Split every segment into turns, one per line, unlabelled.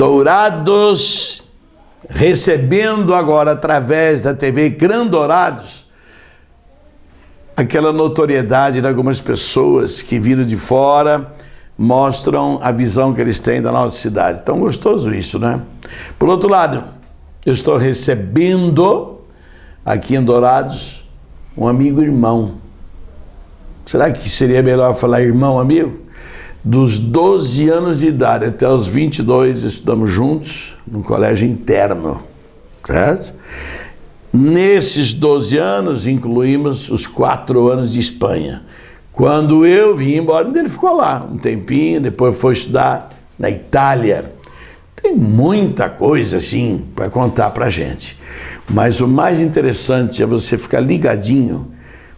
Dourados, recebendo agora através da TV Grandourados aquela notoriedade de algumas pessoas que vindo de fora mostram a visão que eles têm da nossa cidade. Tão gostoso isso, né? Por outro lado, eu estou recebendo aqui em Dourados um amigo irmão. Será que seria melhor falar irmão, amigo? Dos 12 anos de idade até os 22, estudamos juntos no colégio interno, certo? Nesses 12 anos, incluímos os 4 anos de Espanha. Quando eu vim embora, ele ficou lá um tempinho, depois foi estudar na Itália. Tem muita coisa, assim, para contar para a gente. Mas o mais interessante é você ficar ligadinho,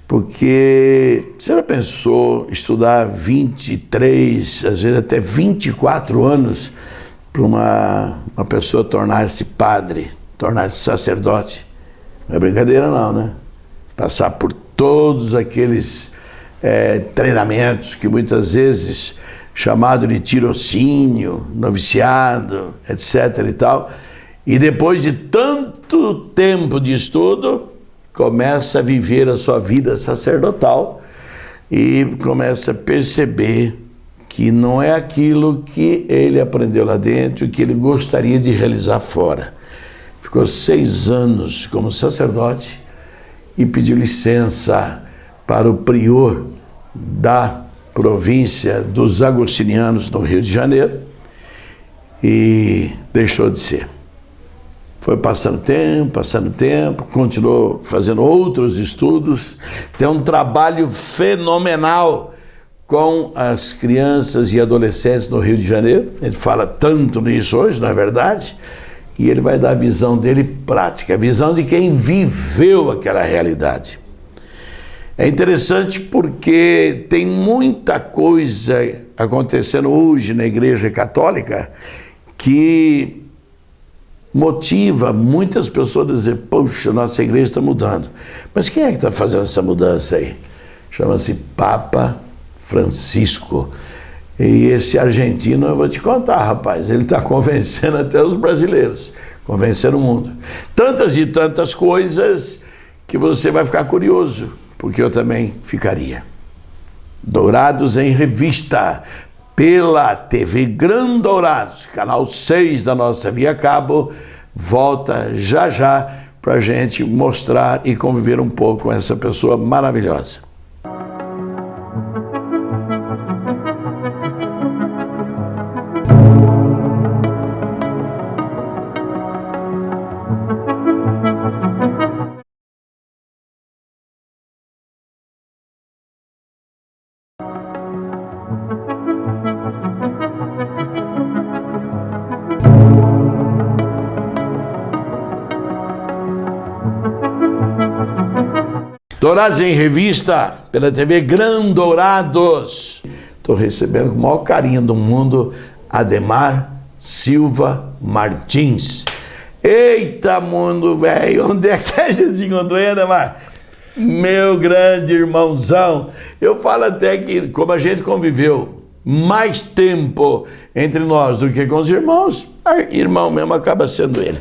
porque você já pensou estudar 23, às vezes até 24 anos para uma pessoa tornar-se padre, tornar-se sacerdote? Não é brincadeira não, né? Passar por todos aqueles treinamentos que muitas vezes chamado de tirocínio, noviciado, etc. e tal, e depois de tanto tempo de estudo, começa a viver a sua vida sacerdotal e começa a perceber que não é aquilo que ele aprendeu lá dentro, que ele gostaria de realizar fora. Ficou 6 anos como sacerdote e pediu licença para o prior da província dos Agostinianos no Rio de Janeiro e deixou de ser. Foi passando tempo, continuou fazendo outros estudos, tem um trabalho fenomenal com as crianças e adolescentes no Rio de Janeiro. Ele fala tanto nisso hoje, não é verdade? E ele vai dar a visão dele prática, a visão de quem viveu aquela realidade. É interessante porque tem muita coisa acontecendo hoje na Igreja Católica que motiva muitas pessoas a dizer, poxa, nossa igreja está mudando. Mas quem é que está fazendo essa mudança aí? Chama-se Papa Francisco. E esse argentino, eu vou te contar, rapaz, ele está convencendo até os brasileiros, convencendo o mundo. Tantas e tantas coisas que você vai ficar curioso, porque eu também ficaria. Dourados em Revista, pela TV Grandourados, canal 6 da nossa Via Cabo, volta já já para a gente mostrar e conviver um pouco com essa pessoa maravilhosa. Dourados em Revista, pela TV Grandourados. Estou recebendo com o maior carinho do mundo Ademar Silva Martins. Eita, mundo velho, onde é que a gente se encontrou, hein, Ademar? Meu grande irmãozão. Eu falo até que, como a gente conviveu mais tempo entre nós do que com os irmãos, irmão mesmo acaba sendo ele.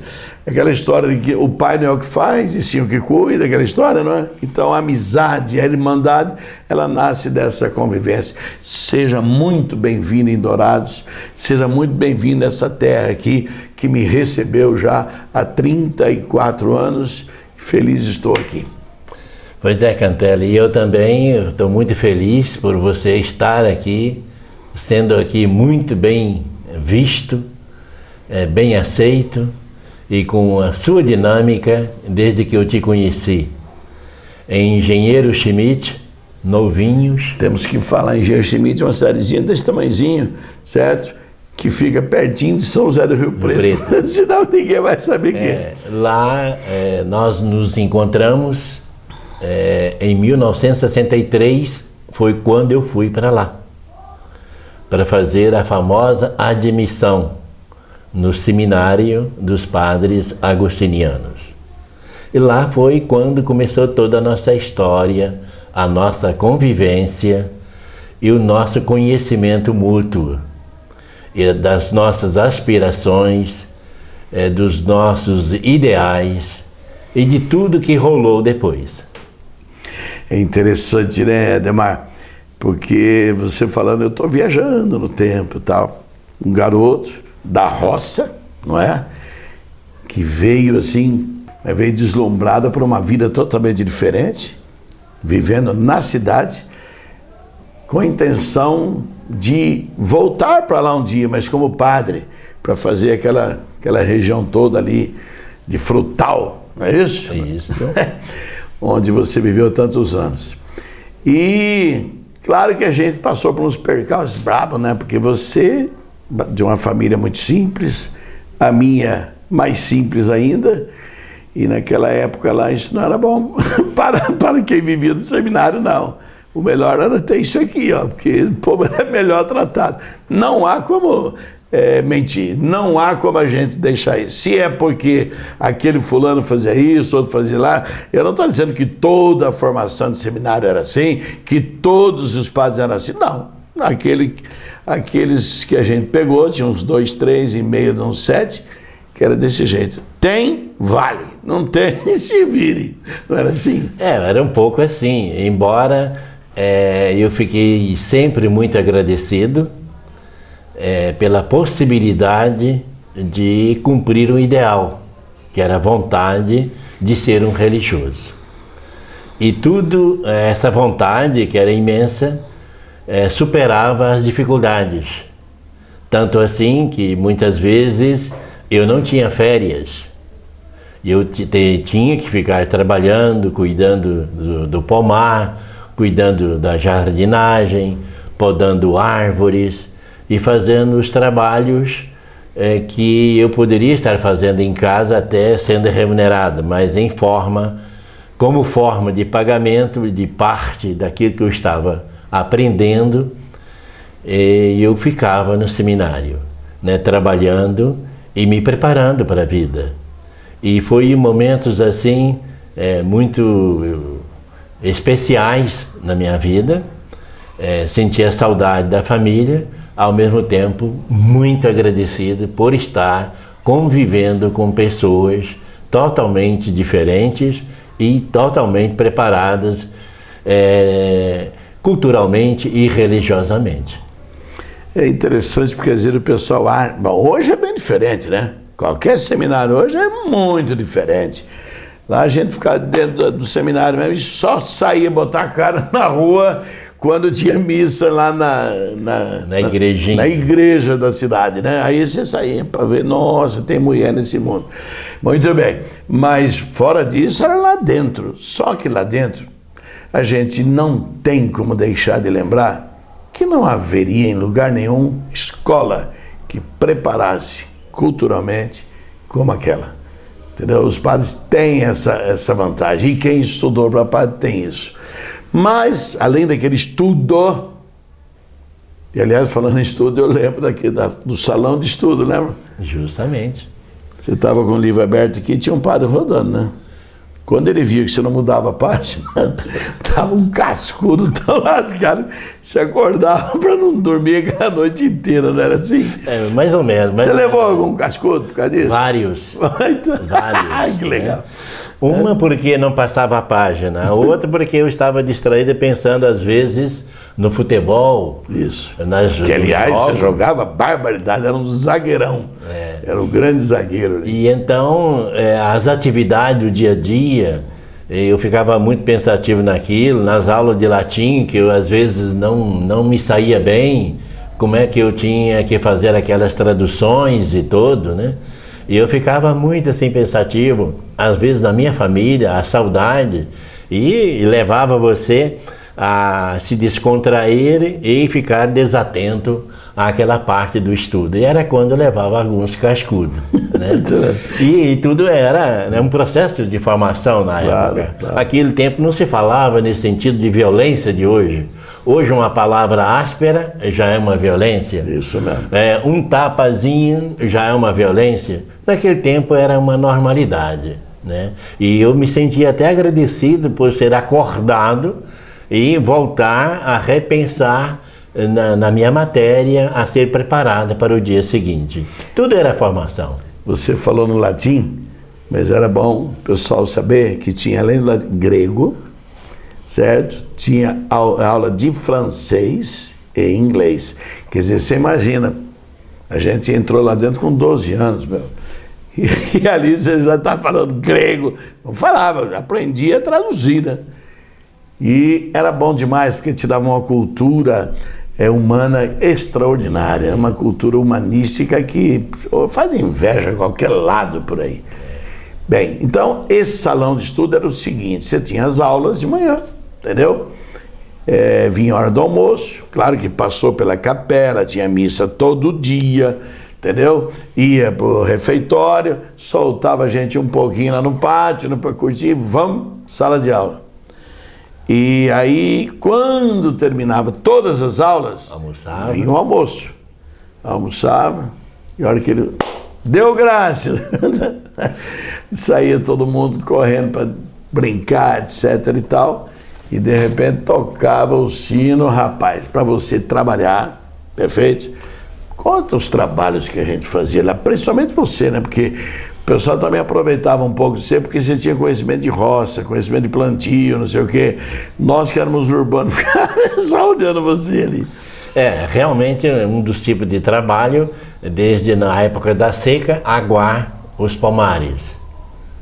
Aquela história de que o pai não é o que faz, e sim o que cuida, aquela história, não é? Então a amizade, a irmandade, ela nasce dessa convivência. Seja muito bem-vindo em Dourados, seja muito bem-vindo nessa terra aqui, que me recebeu já há 34 anos, feliz estou aqui.
Pois é, Cantelli, e eu também estou muito feliz por você estar aqui, sendo aqui muito bem visto, bem aceito, e com a sua dinâmica desde que eu te conheci. Em Engenheiro Schmidt, Novinhos.
Temos que falar em Engenheiro Schmidt, uma cidadezinha desse tamanhozinho, certo? Que fica pertinho de São José do Rio Preto. Senão ninguém vai saber quem é.
Lá nós nos encontramos em 1963, foi quando eu fui para lá, para fazer a famosa admissão no seminário dos padres agostinianos. E lá foi quando começou toda a nossa história, a nossa convivência e o nosso conhecimento mútuo. e das nossas aspirações, dos nossos ideais e de tudo que rolou depois.
É interessante, né, Ademar? Porque você falando, eu estou viajando no tempo e tal. Um garoto da roça, não é? Que veio assim, veio deslumbrado por uma vida totalmente diferente, vivendo na cidade, com a intenção de voltar para lá um dia, mas como padre, para fazer aquela região toda ali de Frutal, não é isso?
Isso.
Onde você viveu tantos anos. E claro que a gente passou por uns percalços brabos, né? Porque você, de uma família muito simples, a minha mais simples ainda, e naquela época lá isso não era bom para quem vivia no seminário, não. O melhor era ter isso aqui, ó, porque o povo era melhor tratado. Não há como mentir, não há como a gente deixar isso. Se é porque aquele fulano fazia isso, outro fazia lá, eu não estou dizendo que toda a formação de seminário era assim, que todos os padres eram assim, não. Aqueles que a gente pegou, tinha uns 2, 3 e meio, uns 7, que era desse jeito. Tem, vale. Não tem, se vire. Não era assim?
Era um pouco assim, embora eu fiquei sempre muito agradecido pela possibilidade de cumprir um ideal, que era a vontade de ser um religioso. E tudo, essa vontade, que era imensa, superava as dificuldades. Tanto assim que muitas vezes eu não tinha férias. Eu tinha que ficar trabalhando, cuidando do pomar, cuidando da jardinagem, podando árvores e fazendo os trabalhos que eu poderia estar fazendo em casa até sendo remunerado, mas como forma de pagamento de parte daquilo que eu estava aprendendo, eu ficava no seminário, né, trabalhando e me preparando para a vida. E foi momentos assim muito especiais na minha vida. Senti a saudade da família, ao mesmo tempo muito agradecido por estar convivendo com pessoas totalmente diferentes e totalmente preparadas culturalmente e religiosamente.
É interessante porque às vezes o pessoal... Bom, hoje é bem diferente, né? Qualquer seminário hoje é muito diferente. Lá a gente ficava dentro do seminário mesmo e só saía botar a cara na rua quando tinha missa lá na
igrejinha.
Na igreja da cidade, né? Aí você saía para ver, nossa, tem mulher nesse mundo. Muito bem, mas fora disso era lá dentro. Só que lá dentro a gente não tem como deixar de lembrar que não haveria em lugar nenhum escola que preparasse culturalmente como aquela. Entendeu? Os padres têm essa vantagem, e quem estudou para padre tem isso. Mas, além daquele estudo, e aliás, falando em estudo, eu lembro do salão de estudo, lembra?
Justamente.
Você estava com o livro aberto aqui e tinha um padre rodando, né? Quando ele viu que você não mudava a página, estava um cascudo tão lascado, se acordava para não dormir a noite inteira, não era assim?
Mais ou menos.
Você levou algum cascudo por causa disso?
Vários. Vários.
Que legal.
Uma porque não passava a página, a outra porque eu estava distraído pensando às vezes no futebol.
Isso. Que aliás você jogava barbaridade, era um zagueirão. Era um grande zagueiro.
E então as atividades do dia a dia, eu ficava muito pensativo naquilo, nas aulas de latim, que eu às vezes não me saía bem, como é que eu tinha que fazer aquelas traduções e tudo, né? E eu ficava muito assim pensativo, às vezes na minha família, a saudade, e levava você a se descontrair e ficar desatento àquela parte do estudo. E era quando eu levava alguns cascudos, né? E tudo era um processo de formação na época. Claro. Naquele tempo não se falava nesse sentido de violência de hoje. Hoje uma palavra áspera já é uma violência.
Isso mesmo.
Um tapazinho já é uma violência. Naquele tempo era uma normalidade, né? E eu me sentia até agradecido por ser acordado e voltar a repensar na minha matéria a ser preparada para o dia seguinte. Tudo era formação.
Você falou no latim, mas era bom o pessoal saber que tinha, além do latim, grego, certo? Tinha aula de francês e inglês. Quer dizer, você imagina, a gente entrou lá dentro com 12 anos, meu. E ali você já está falando grego. Não falava, aprendia a traduzir, né? E era bom demais, porque te dava uma cultura humana extraordinária, uma cultura humanística que faz inveja a qualquer lado por aí. Bem, então esse salão de estudo era o seguinte: você tinha as aulas de manhã, entendeu? Vinha a hora do almoço, claro que passou pela capela, tinha missa todo dia, entendeu? Ia pro refeitório, soltava a gente um pouquinho lá no pátio, para curtir, vamos, sala de aula. E aí, quando terminava todas as aulas, vinha o almoço. Almoçava, e a hora que ele deu graça, saía todo mundo correndo para brincar, etc e tal, e de repente tocava o sino, rapaz, para você trabalhar, perfeito? Conta os trabalhos que a gente fazia lá, principalmente você, né? Porque o pessoal também aproveitava um pouco de você, porque você tinha conhecimento de roça, conhecimento de plantio, não sei o quê. Nós que éramos urbanos, ficávamos só olhando você ali.
Realmente um dos tipos de trabalho, desde na época da seca, aguar os pomares,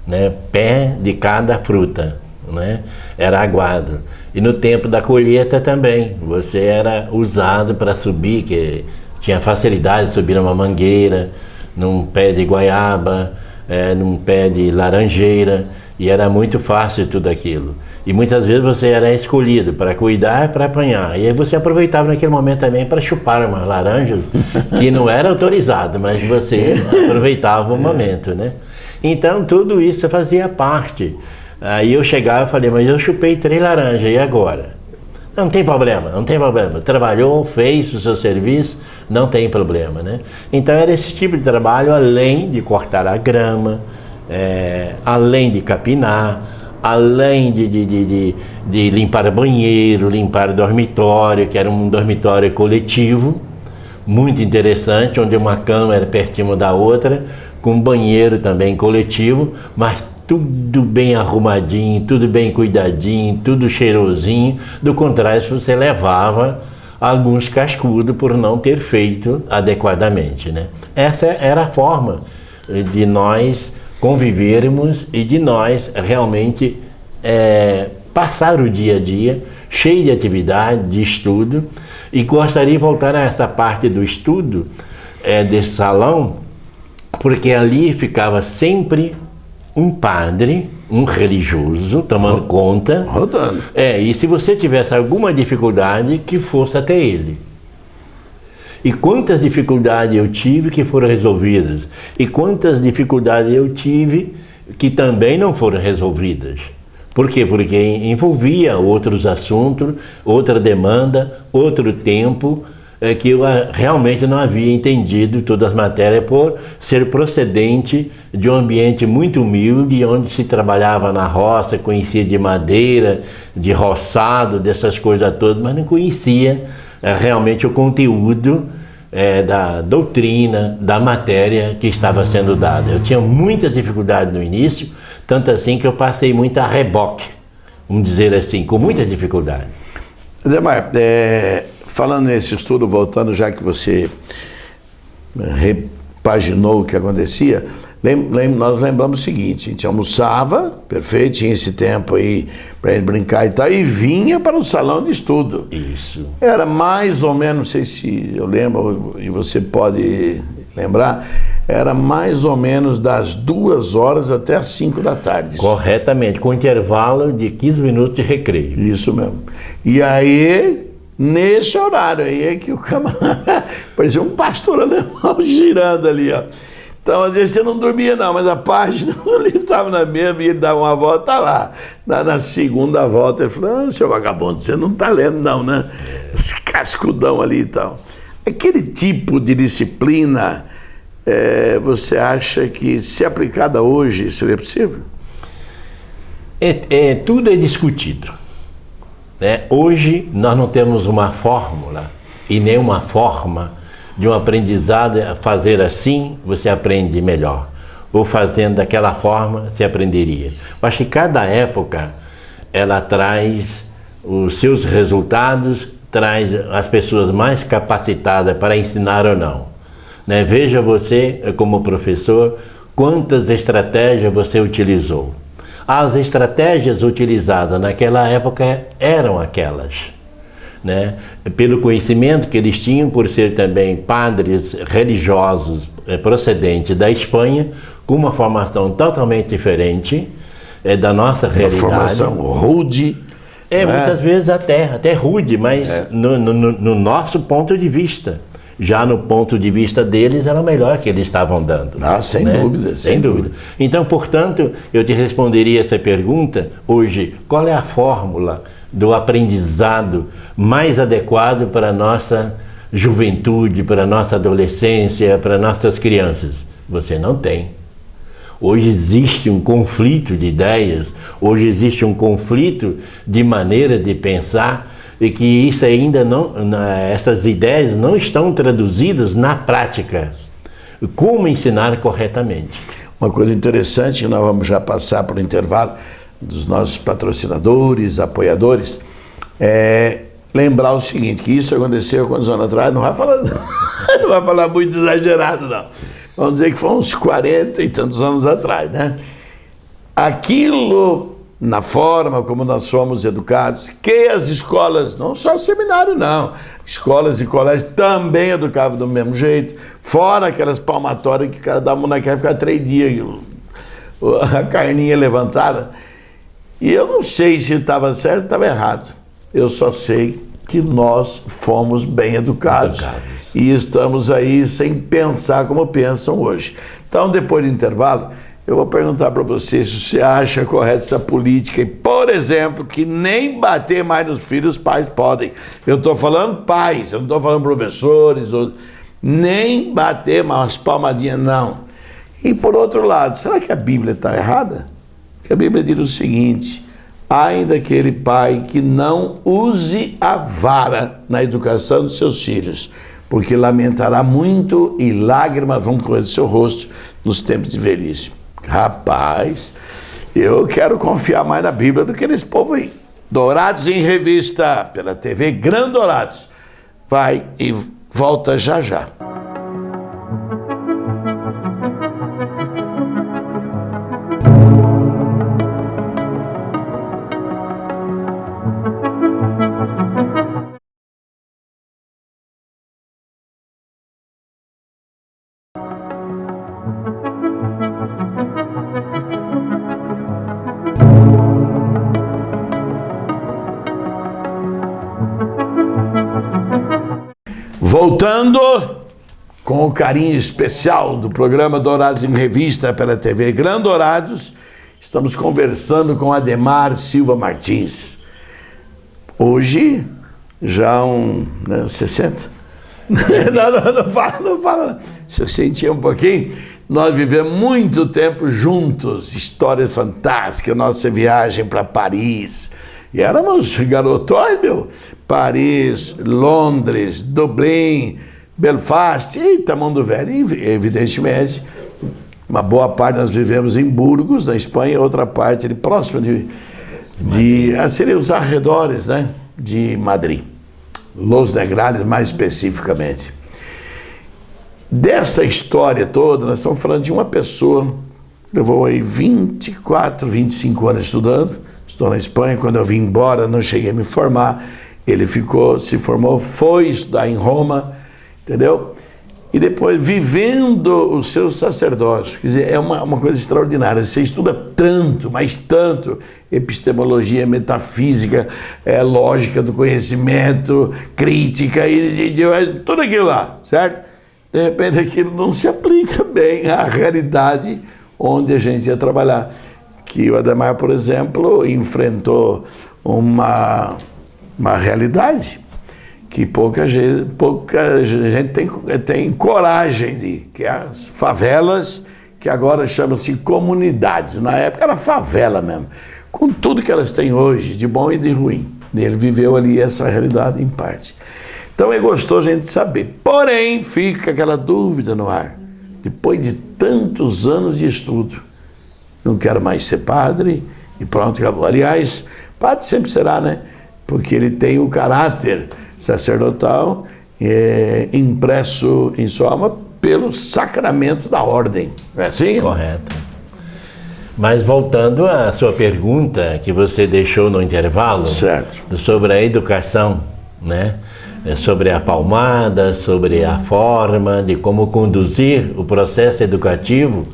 né? Pé de cada fruta, né? Era aguado. E no tempo da colheita também, você era usado para subir, que tinha facilidade de subir numa mangueira, num pé de goiaba, num pé de laranjeira, e era muito fácil tudo aquilo. E muitas vezes você era escolhido para cuidar, para apanhar. E aí você aproveitava naquele momento também para chupar uma laranja, que não era autorizado, mas você aproveitava o momento, né? Então tudo isso fazia parte. Aí eu chegava e falei, mas eu chupei 3 laranjas, e agora? Não tem problema, não tem problema. Trabalhou, fez o seu serviço, não tem problema, né? Então era esse tipo de trabalho, além de cortar a grama, além de capinar, além de limpar banheiro, limpar dormitório, que era um dormitório coletivo, muito interessante, onde uma cama era pertinho da outra, com banheiro também coletivo, mas tudo bem arrumadinho, tudo bem cuidadinho, tudo cheirosinho. Do contrário, você levava alguns cascudos por não ter feito adequadamente, né? Essa era a forma de nós convivermos e de nós realmente passar o dia a dia cheio de atividade, de estudo. E gostaria de voltar a essa parte do estudo desse salão, porque ali ficava sempre um padre, um religioso, tomando conta.
Rodando.
E se você tivesse alguma dificuldade, que fosse até ele. E quantas dificuldades eu tive que foram resolvidas. E quantas dificuldades eu tive que também não foram resolvidas. Por quê? Porque envolvia outros assuntos, outra demanda, outro tempo, que eu realmente não havia entendido todas as matérias por ser procedente de um ambiente muito humilde, onde se trabalhava na roça, conhecia de madeira, de roçado, dessas coisas todas, mas não conhecia realmente o conteúdo da doutrina, da matéria que estava sendo dada. Eu tinha muita dificuldade no início, tanto assim que eu passei muito a reboque, vamos dizer assim, com muita dificuldade.
Ademar, falando nesse estudo, voltando, já que você repaginou o que acontecia, nós lembramos o seguinte: a gente almoçava, perfeito, tinha esse tempo aí para ir brincar e tal, e vinha para o salão de estudo.
Isso.
Era mais ou menos, não sei se eu lembro, e você pode lembrar, era mais ou menos das 2 horas até as 5 da tarde.
Corretamente, com intervalo de 15 minutos de recreio.
Isso mesmo. E aí, nesse horário aí é que o camarada parecia um pastor alemão girando ali, ó. Então, às vezes você não dormia não, mas a página do livro estava na mesma e ele dava uma volta lá. Na segunda volta ele falou: seu vagabundo, você não está lendo não, né? Esse cascudão ali e tal. Aquele tipo de disciplina, você acha que, se aplicada hoje, seria possível?
Tudo é discutido. Hoje nós não temos uma fórmula e nenhuma forma de um aprendizado. Fazer assim, você aprende melhor. Ou fazendo daquela forma, você aprenderia. Eu acho que cada época, ela traz os seus resultados, traz as pessoas mais capacitadas para ensinar ou não. Né? Veja você, como professor, quantas estratégias você utilizou. As estratégias utilizadas naquela época eram aquelas, né? Pelo conhecimento que eles tinham, por ser também padres religiosos procedentes da Espanha, com uma formação totalmente diferente da nossa realidade.
Uma formação rude.
Muitas vezes até rude, mas no nosso ponto de vista. Já no ponto de vista deles, era o melhor que eles estavam dando.
Sem
né?
dúvida.
Sem dúvida. Então, portanto, eu te responderia essa pergunta hoje. Qual é a fórmula do aprendizado mais adequado para a nossa juventude, para a nossa adolescência, para nossas crianças? Você não tem. Hoje existe um conflito de ideias, hoje existe um conflito de maneira de pensar, e que isso ainda essas ideias não estão traduzidas na prática. Como ensinar corretamente?
Uma coisa interessante, nós vamos já passar para o intervalo dos nossos patrocinadores, apoiadores, lembrar o seguinte, que isso aconteceu quantos anos atrás, não vai falar muito exagerado, não. Vamos dizer que foi uns 40 e tantos anos atrás, né? Aquilo, na forma como nós somos educados, que as escolas, não só o seminário não, escolas e colégios também educavam do mesmo jeito, fora aquelas palmatórias que o cara dá moleque ficar 3 dias, a carninha levantada. E eu não sei se estava certo ou estava errado. Eu só sei que nós fomos bem educados. E estamos aí sem pensar como pensam hoje. Então, depois do intervalo, eu vou perguntar para você se você acha correta essa política. E, por exemplo, que nem bater mais nos filhos os pais podem. Eu estou falando pais, eu não estou falando professores, nem bater mais umas palmadinhas, não. E, por outro lado, será que a Bíblia está errada? Porque a Bíblia diz o seguinte: ai daquele pai que não use a vara na educação dos seus filhos, porque lamentará muito e lágrimas vão correr do seu rosto nos tempos de velhice. Rapaz, eu quero confiar mais na Bíblia do que nesse povo aí. Dourados em Revista, pela TV Grandourados. Vai e volta já já. Voltando com o carinho especial do programa Dourados em Revista pela TV Grandourados, estamos conversando com Ademar Silva Martins. Hoje, já 60? Não fala. Se eu sentia um pouquinho, nós vivemos muito tempo juntos, histórias fantásticas, nossa viagem para Paris. E éramos garotões, Paris, Londres, Dublin, Belfast, eita, mundo velho. E, evidentemente, uma boa parte nós vivemos em Burgos, na Espanha, outra parte ali próxima seria os arredores, né, de Madrid. Los Negrales, mais especificamente. Dessa história toda, nós estamos falando de uma pessoa, levou aí 24, 25 anos estudando. Estou na Espanha, quando eu vim embora, não cheguei a me formar. Ele se formou, foi estudar em Roma, entendeu? E depois, vivendo o seu sacerdócio, quer dizer, é uma coisa extraordinária. Você estuda tanto, mas tanto, epistemologia, metafísica, lógica do conhecimento, crítica, e tudo aquilo lá, certo? De repente, aquilo não se aplica bem à realidade onde a gente ia trabalhar. Que o Ademar, por exemplo, enfrentou uma realidade que pouca gente tem coragem de, que é as favelas, que agora chamam-se comunidades. Na época era favela mesmo, com tudo que elas têm hoje, de bom e de ruim. Ele viveu ali essa realidade em parte. Então é gostoso a gente saber. Porém, fica aquela dúvida no ar. Depois de tantos anos de estudo, não quero mais ser padre e pronto, acabou. Aliás, padre sempre será, né? Porque ele tem o caráter sacerdotal impresso em sua alma pelo sacramento da ordem. Não é assim?
Correto. Mas voltando à sua pergunta que você deixou no intervalo,
certo,
sobre a educação, né? Sobre a palmada, sobre a forma de como conduzir o processo educativo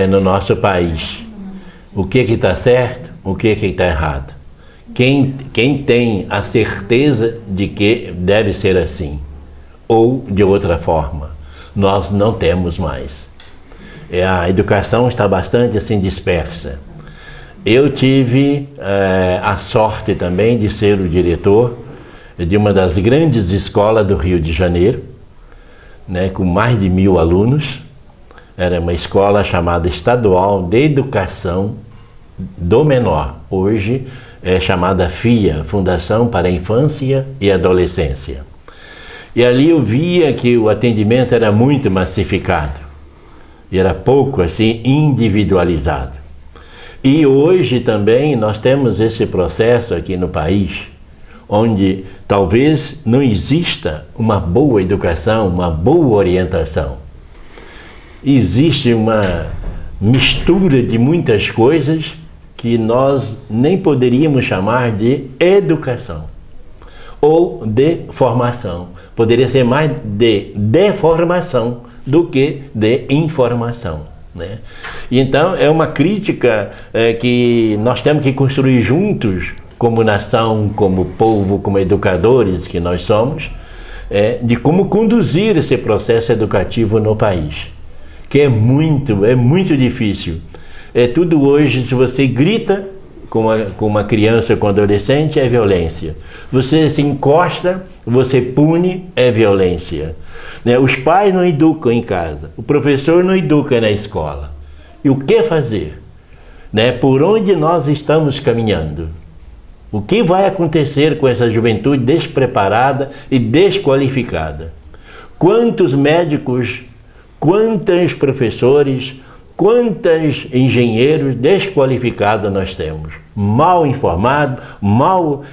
no nosso país. O que está certo, o que está errado. Quem tem a certeza de que deve ser assim ou de outra forma, nós não temos mais. A educação está bastante assim dispersa. Eu tive a sorte também de ser o diretor de uma das grandes escolas do Rio de Janeiro, né, com mais de 1000 alunos. Era uma escola chamada Estadual de Educação do Menor. Hoje é chamada FIA, Fundação para a Infância e Adolescência. E ali eu via que o atendimento era muito massificado. E era pouco assim individualizado. E hoje também nós temos esse processo aqui no país, onde talvez não exista uma boa educação, uma boa orientação. Existe uma mistura de muitas coisas que nós nem poderíamos chamar de educação ou de formação. Poderia ser mais de deformação do que de informação, né? Então é uma crítica que nós temos que construir juntos, como nação, como povo, como educadores que nós somos, de como conduzir esse processo educativo no país, que é muito difícil. Tudo hoje, se você grita com uma criança, com um adolescente, é violência. Você se encosta, você pune, é violência. Né? Os pais não educam em casa, o professor não educa na escola. E o que fazer? Né? Por onde nós estamos caminhando? O que vai acontecer com essa juventude despreparada e desqualificada? Quantos médicos, quantos professores, quantos engenheiros desqualificados nós temos? Mal informados, mal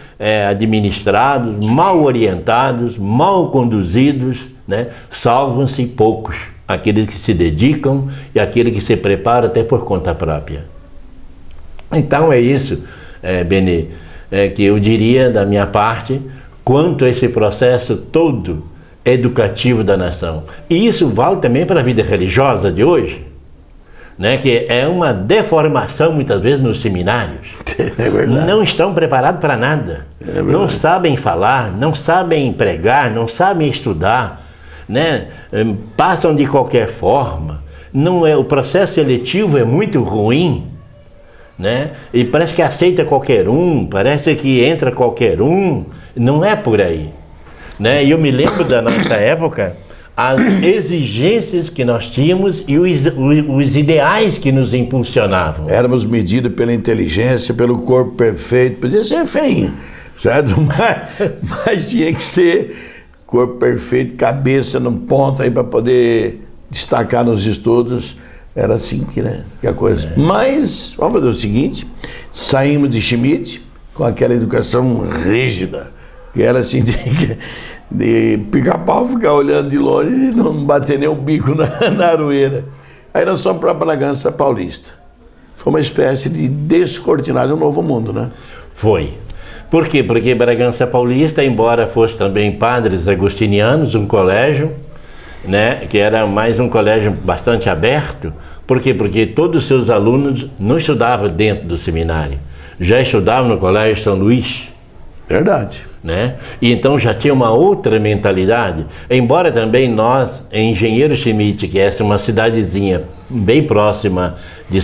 administrados, mal orientados, mal conduzidos, né? Salvam-se poucos, aqueles que se dedicam e aqueles que se preparam até por conta própria. Então é isso, Beni, que eu diria da minha parte, quanto a esse processo todo educativo da nação. E isso vale também para a vida religiosa de hoje, né? Que é uma deformação muitas vezes nos seminários.
É verdade.
Não estão preparados para nada. Não sabem falar, não sabem pregar, não sabem estudar, né? Passam de qualquer forma. O processo seletivo é muito ruim. Né? E parece que aceita qualquer um, parece que entra qualquer um, não é por aí, né? E eu me lembro da nossa época, as exigências que nós tínhamos e os ideais que nos impulsionavam.
Éramos medidos pela inteligência, pelo corpo perfeito, podia ser feio, certo? Mas tinha que ser corpo perfeito, cabeça no ponto aí para poder destacar nos estudos. Era assim que a coisa. Mas, vamos fazer o seguinte, saímos de Schmidt com aquela educação rígida, que era assim de pica-pau, ficar olhando de longe e não bater nem o bico na aroeira. Aí nós fomos para Bragança Paulista. Foi uma espécie de descortinar de um novo mundo, né?
Foi. Por quê? Porque Bragança Paulista, embora fosse também padres agostinianos, um colégio, né, que era mais um colégio bastante aberto. Por quê? Porque todos os seus alunos não estudavam dentro do seminário, já estudavam no Colégio São Luís.
Verdade.
Né? E então já tinha uma outra mentalidade, embora também nós, em Engenheiro Schmidt, que é uma cidadezinha bem próxima de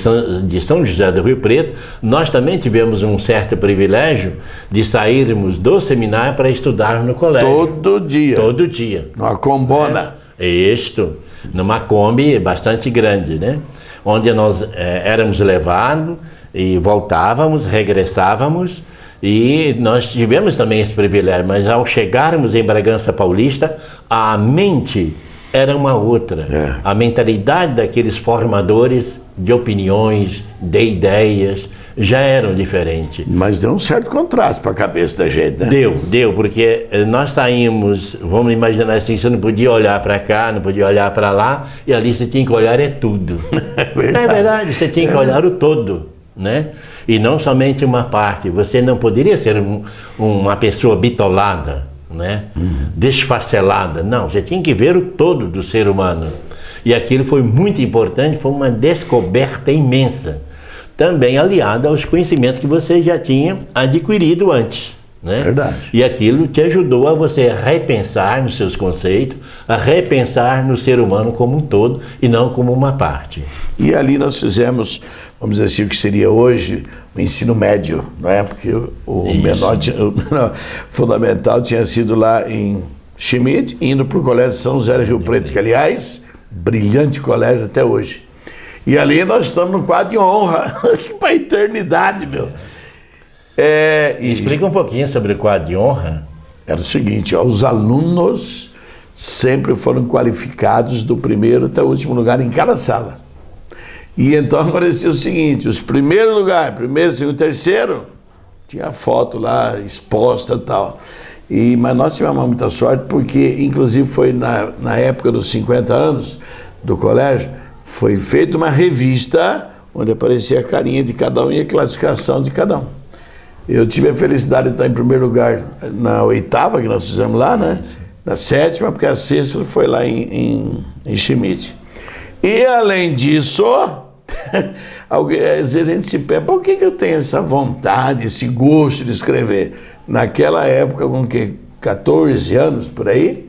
São José do Rio Preto, nós também tivemos um certo privilégio de sairmos do seminário para estudar no colégio.
Todo dia.
Todo dia.
Numa combona.
Isto, numa Kombi bastante grande, né? Onde nós éramos levados e voltávamos, regressávamos, E nós tivemos também esse privilégio, mas ao chegarmos em Bragança Paulista, a mente era uma outra. A mentalidade daqueles formadores de opiniões, de ideias, já eram diferentes.
Mas deu um certo contraste para a cabeça da gente, né?
Deu, porque nós saímos, vamos imaginar assim, você não podia olhar para cá, não podia olhar para lá, e ali você tinha que olhar tudo. É verdade, você tinha que olhar o todo, né? E não somente uma parte. Você não poderia ser uma pessoa bitolada, né? Desfacelada. Não, você tinha que ver o todo do ser humano. E aquilo foi muito importante, foi uma descoberta imensa. Também aliada aos conhecimentos que você já tinha adquirido antes, né?
Verdade.
E aquilo te ajudou a você repensar nos seus conceitos, a repensar no ser humano como um todo e não como uma parte.
E ali nós fizemos, vamos dizer assim, o que seria hoje o ensino médio, não é? Porque o menor fundamental tinha sido lá em Schmidt, indo para o Colégio São José do Rio Preto, que aliás, brilhante colégio até hoje. E ali nós estamos no quadro de honra, para a eternidade, meu.
Explica um pouquinho sobre o quadro de honra.
Era o seguinte, ó, os alunos sempre foram qualificados do primeiro até o último lugar em cada sala. E então aparecia o seguinte, os primeiros lugares, primeiro, segundo, terceiro, tinha foto lá exposta e tal. Mas nós tivemos muita sorte porque, inclusive, foi na época dos 50 anos do colégio, foi feita uma revista onde aparecia a carinha de cada um e a classificação de cada um. Eu tive a felicidade de estar em primeiro lugar na 8ª, que nós fizemos lá, né? Na 7ª, porque a 6ª foi lá em Schmidt. E além disso, às vezes a gente se pergunta, por que eu tenho essa vontade, esse gosto de escrever? Naquela época, com 14 anos por aí,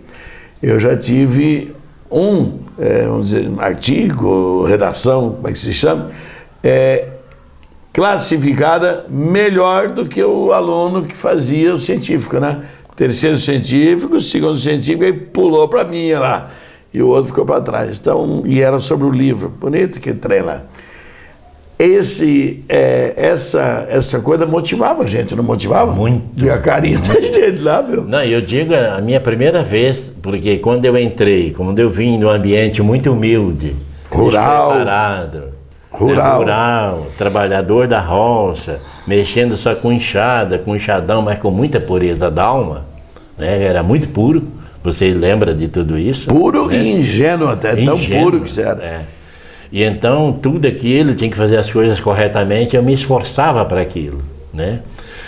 eu já tive vamos dizer, um artigo, redação, como é que se chama, classificada melhor do que o aluno que fazia o científico, né? Terceiro científico, segundo científico, aí pulou para mim lá, e o outro ficou para trás. Então, e era sobre o livro, bonito que trem lá. Essa coisa motivava a gente, não motivava?
Muito.
E a carinha da gente lá, meu.
Não, eu digo a minha primeira vez, porque quando eu entrei, quando eu vim num ambiente muito humilde, rural, trabalhador da roça, mexendo só com enxada, com enxadão, mas com muita pureza da alma, né? Era muito puro, você lembra de tudo isso?
Puro, né? E ingênuo até, tão puro que você era.
E então, tudo aquilo, tinha que fazer as coisas corretamente, eu me esforçava para aquilo, né?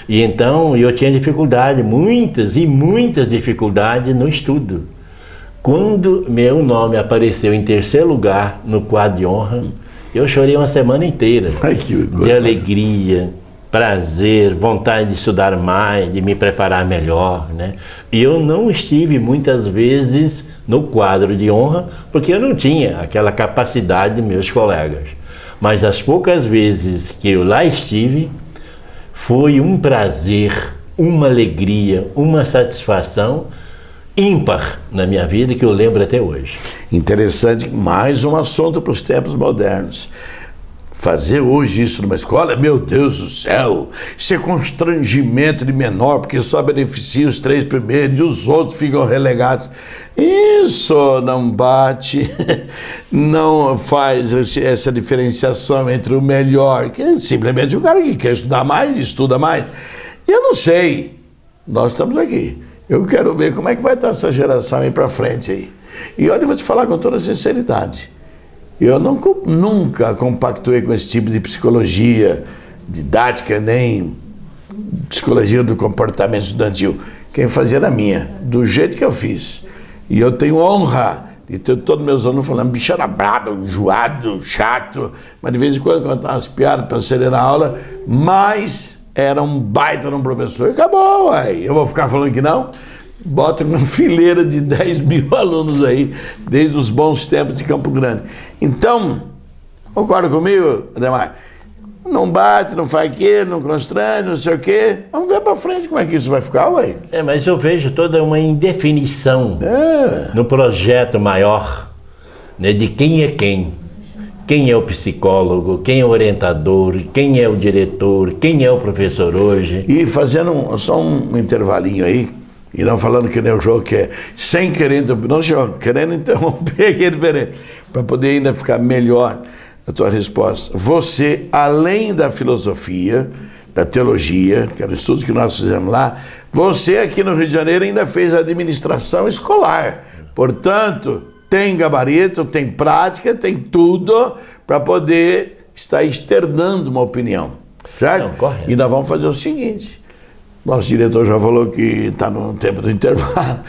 E então, eu tinha dificuldade, muitas e muitas dificuldades no estudo. Quando meu nome apareceu em terceiro lugar no quadro de honra, eu chorei uma semana inteira.
Ai, que
de alegria, prazer, vontade de estudar mais, de me preparar melhor, né? E eu não estive muitas vezes no quadro de honra, porque eu não tinha aquela capacidade de meus colegas. Mas as poucas vezes que eu lá estive, foi um prazer, uma alegria, uma satisfação ímpar na minha vida, que eu lembro até hoje.
Interessante, mais um assunto para os tempos modernos. Fazer hoje isso numa escola, meu Deus do céu, isso é constrangimento de menor, porque só beneficia os 3 primeiros e os outros ficam relegados. Isso não bate, não faz essa diferenciação entre o melhor, que é simplesmente o cara que quer estudar mais, estuda mais. Eu não sei, nós estamos aqui. Eu quero ver como é que vai estar essa geração aí para frente aí. E olha, eu vou te falar com toda sinceridade. Eu nunca compactuei com esse tipo de psicologia didática, nem psicologia do comportamento estudantil. Quem fazia era minha, do jeito que eu fiz. E eu tenho honra de ter todos meus alunos falando, bicho era brabo, enjoado, chato, mas de vez em quando contava umas piadas para serem na aula, mas era um baita num professor. E acabou, ué. Eu vou ficar falando que não? Bota uma fileira de 10 mil alunos aí, desde os bons tempos de Campo Grande. Então, concorda comigo, Ademar? Não bate, não faz aquilo, não constrange, não sei o quê. Vamos ver para frente como é que isso vai ficar, ué.
Mas eu vejo toda uma indefinição no projeto maior, né, de quem é quem. quem é o psicólogo, quem é o orientador, quem é o diretor, quem é o professor hoje.
E fazendo só um intervalinho aí, e não falando que nem o jogo que é, sem querer interromper, não, senhor, querendo interromper, que é diferente, para poder ainda ficar melhor a tua resposta. Você, além da filosofia, da teologia, que eram estudos que nós fizemos lá, você aqui no Rio de Janeiro ainda fez administração escolar. Portanto, tem gabarito, tem prática, tem tudo para poder estar externando uma opinião, certo?
Não, correto.
E nós vamos fazer o seguinte, nosso diretor já falou que está no tempo do intervalo,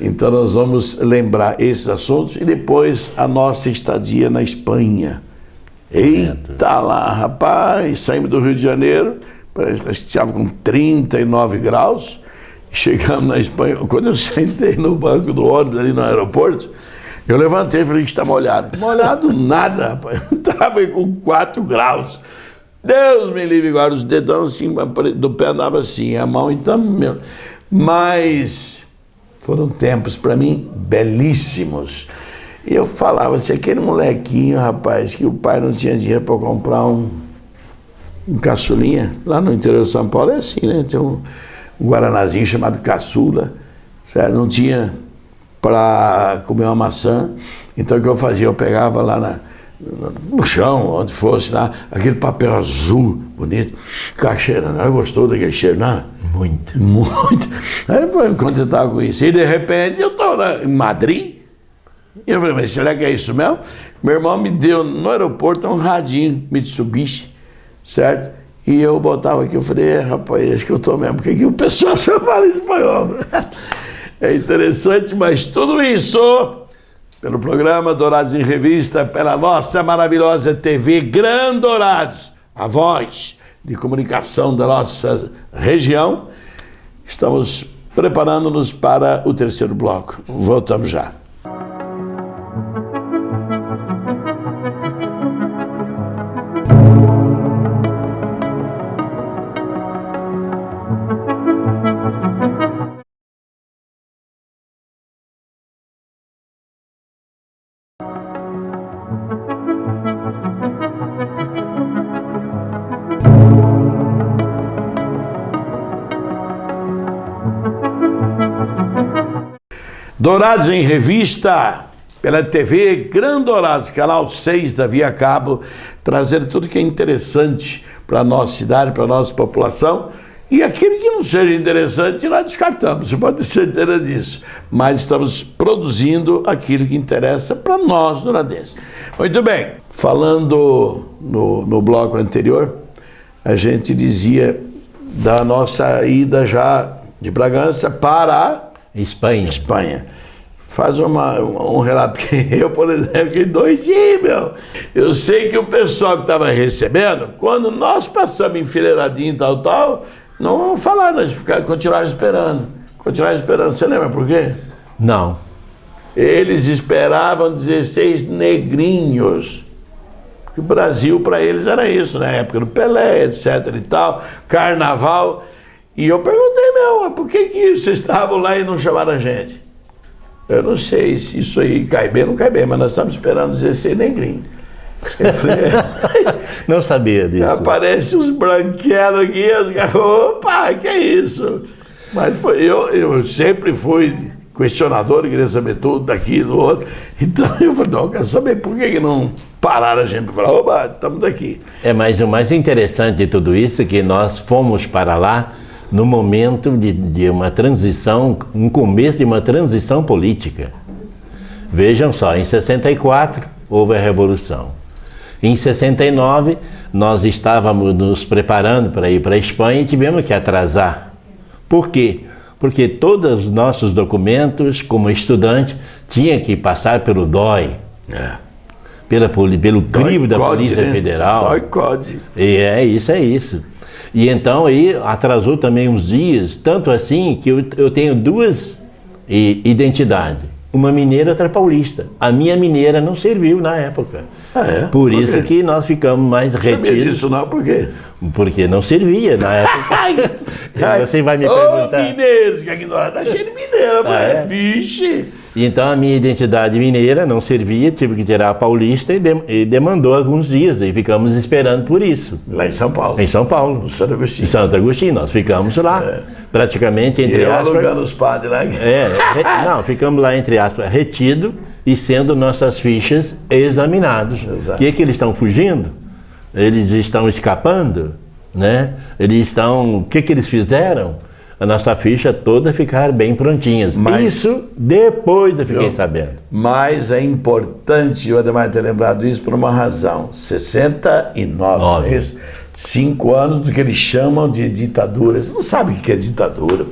então nós vamos lembrar esses assuntos e depois a nossa estadia na Espanha. Eita lá, rapaz, saímos do Rio de Janeiro, parece que estava com 39 graus, chegamos na Espanha. Quando eu sentei no banco do ônibus ali no aeroporto, eu levantei e falei que está molhado. Molhado nada, rapaz, estava com 4 graus. Deus me livre, agora os dedão assim, do pé andava assim, a mão então, meu. Mas foram tempos para mim belíssimos. E eu falava assim, aquele molequinho, rapaz, que o pai não tinha dinheiro para comprar um caçulinha, lá no interior de São Paulo é assim, né? Tem um guaranazinho chamado caçula, certo? Não tinha para comer uma maçã, então o que eu fazia? Eu pegava lá no chão, onde fosse lá, aquele papel azul, bonito, ficava cheirando, não gostou daquele cheiro, não?
Muito.
Muito. Aí quando eu estava com isso, e de repente eu estou em Madrid, e eu falei, mas será que é isso mesmo? Meu irmão me deu no aeroporto um radinho Mitsubishi, certo? E eu botava aqui, eu falei, rapaz, acho que eu estou mesmo, porque aqui o pessoal só fala espanhol. É interessante, mas tudo isso pelo programa Dourados em Revista, pela nossa maravilhosa TV Grandourados, a voz de comunicação da nossa região. Estamos preparando-nos para o terceiro bloco. Voltamos já. Dourados em Revista, pela TV Grandourados, canal 6 da Via Cabo, trazendo tudo que é interessante para a nossa cidade, para a nossa população. E aquele que não seja interessante, nós descartamos, você pode ter certeza disso. Mas estamos produzindo aquilo que interessa para nós, douradenses. Muito bem, falando no bloco anterior, a gente dizia da nossa ida já de Bragança para a Espanha. Faz um relato, porque eu, por exemplo, que doidinho, meu. Eu sei que o pessoal que estava recebendo, quando nós passamos enfileiradinho e tal, não falaram, eles continuaram esperando. Você lembra por quê?
Não.
Eles esperavam 16 negrinhos. Porque o Brasil, para eles, era isso, né? Época do Pelé, etc e tal, carnaval. E eu perguntei, por que vocês estavam lá e não chamaram a gente? Eu não sei se isso aí cai bem ou não cai bem, mas nós estamos esperando 16 negrinhos. Eu falei,
não sabia disso.
Aparece uns branquelos aqui, os caras, opa, que é isso? Mas eu sempre fui questionador, queria saber tudo daqui, do outro. Então eu falei, não, eu quero saber por que não pararam a gente para falar, opa, estamos daqui.
Mas o mais interessante de tudo isso é que nós fomos para lá no momento de uma transição, um começo de uma transição política. Vejam só, em 64 houve a Revolução. Em 69 nós estávamos nos preparando para ir para a Espanha e tivemos que atrasar. Por quê? Porque todos os nossos documentos, como estudante, tinham que passar pelo DOI. Pelo crivo da Polícia Federal.
DOI-CODE.
E é isso. E então aí atrasou também uns dias, tanto assim que eu tenho duas identidades, uma mineira e outra paulista. A minha mineira não serviu na época. Por isso que nós ficamos mais retidos. Sabia
disso não, por quê?
Porque não servia na época. Você vai me perguntar.
Mineiros, que aqui nós está cheio de mineiro, mas vixe!
E então a minha identidade mineira não servia, tive que tirar a paulista e demandou alguns dias, e ficamos esperando por isso.
Lá em São Paulo.
Em São Paulo.
No Santo Agostinho.
Em Santo Agostinho, nós ficamos lá, praticamente, entre
eu
aspas...
alugando os padres lá.
Não, ficamos lá, entre aspas, retido e sendo nossas fichas examinados. O que eles estão fugindo? Eles estão escapando, né? Eles estão... O que eles fizeram? A nossa ficha toda ficar bem prontinhas. Isso depois eu fiquei sabendo.
Mas é importante o Ademar ter lembrado isso por uma razão. 69, é isso? 5 anos do que eles chamam de ditadura. Eles não sabem o que é ditadura.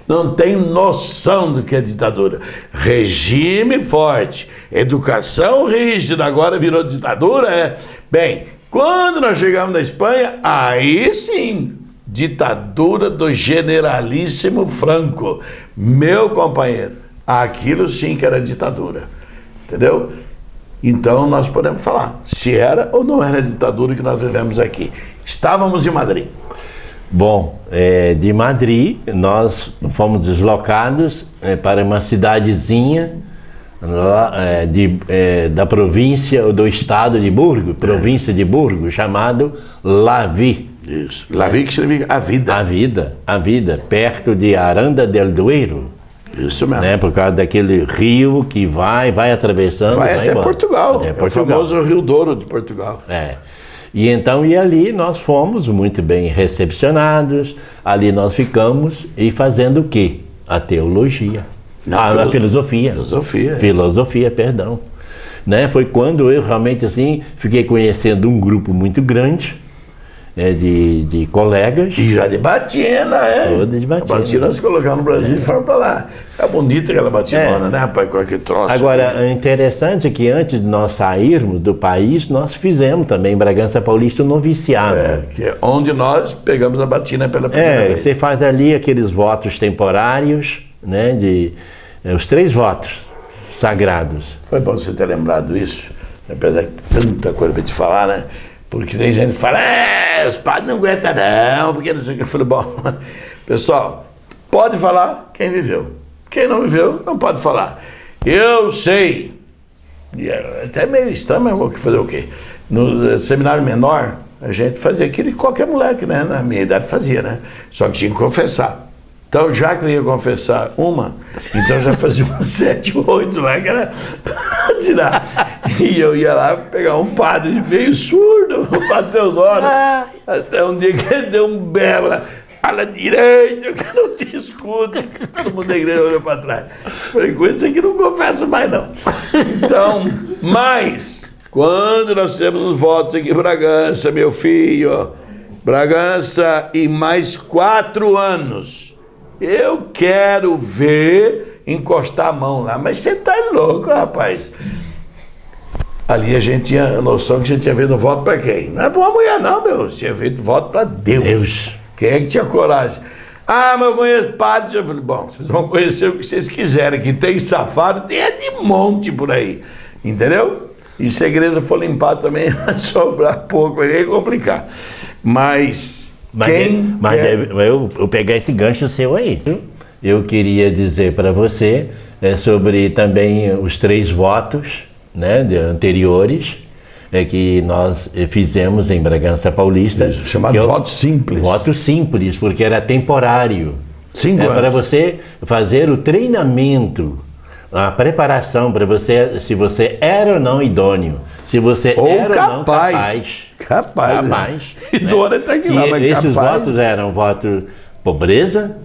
Não tem noção do que é ditadura. Regime forte, educação rígida, agora virou ditadura, Bem, quando nós chegamos na Espanha, aí sim... ditadura do generalíssimo Franco, meu companheiro, aquilo sim que era ditadura, entendeu? Então nós podemos falar se era ou não era ditadura que nós vivemos aqui. Estávamos em Madrid.
Bom, de Madrid nós fomos deslocados para uma cidadezinha lá, da província ou do estado de Burgos, província de Burgos, chamado Laví.
Isso. Laví que significa a vida.
A vida, perto de Aranda del Duero.
Isso mesmo.
Né? Por causa daquele rio que vai atravessando.
Vai até
embora.
Portugal.
Até
é
Portugal.
O famoso Rio Douro de Portugal.
E então, ali nós fomos muito bem recepcionados, ali nós ficamos e fazendo o quê? A teologia. A filosofia. Filosofia, perdão. Né? Foi quando eu realmente assim fiquei conhecendo um grupo muito grande, de colegas.
E já de batina,
Toda de batina.
A batina nós colocamos no Brasil e foram para lá. É bonita aquela batinona, né, rapaz? Com aquele troço.
Agora, o interessante é que antes de nós sairmos do país, nós fizemos também em Bragança Paulista o noviciado.
Que é onde nós pegamos a batina pela primeira vez.
Você faz ali aqueles votos temporários, né? Os 3 votos sagrados.
Foi bom você ter lembrado isso, apesar de tanta coisa para te falar, né? Porque tem gente que fala, os padres não aguentam não, porque não sei o que. Eu falei, bom, pessoal, pode falar quem viveu. Quem não viveu, não pode falar. Eu sei, e até meio estranho, mas vou fazer o quê? No seminário menor, a gente fazia aquilo que qualquer moleque, né? Na minha idade fazia, né? Só que tinha que confessar. Então, já que eu ia confessar uma, então já fazia umas 7 ou 8 lá, que era pra tirar. E eu ia lá pegar um padre meio surdo, o padre Teodoro, até um dia que ele deu um berro lá, fala direito, que eu não te escuto. Todo mundo da igreja olhou para trás. Falei, com isso aqui não confesso mais não. Então, mas, quando nós temos os votos aqui em Bragança, meu filho, Bragança e mais 4 anos, eu quero ver encostar a mão lá. Mas você tá louco, rapaz. Ali a gente tinha a noção que a gente tinha feito voto para quem? Não era para uma mulher não, meu. Tinha feito voto para Deus. Quem é que tinha coragem? Ah, mas eu conheço padre. Eu falei, bom, vocês vão conhecer o que vocês quiserem. Que tem safado, tem de monte por aí. Entendeu? E se a igreja for limpar também, vai sobrar pouco, aí é complicar. Mas eu pegar esse gancho seu aí. Eu queria dizer para você sobre também os 3 votos, né, anteriores, que nós fizemos em Bragança Paulista. Isso, chamado voto simples.
Voto simples, porque era temporário.
5 anos.
Para você fazer o treinamento, a preparação para você, se você era ou não idôneo, se você
ou
era
capaz.
ou não capaz.
Idôneo até que lá, mas
esses
capaz.
votos eram voto pobreza,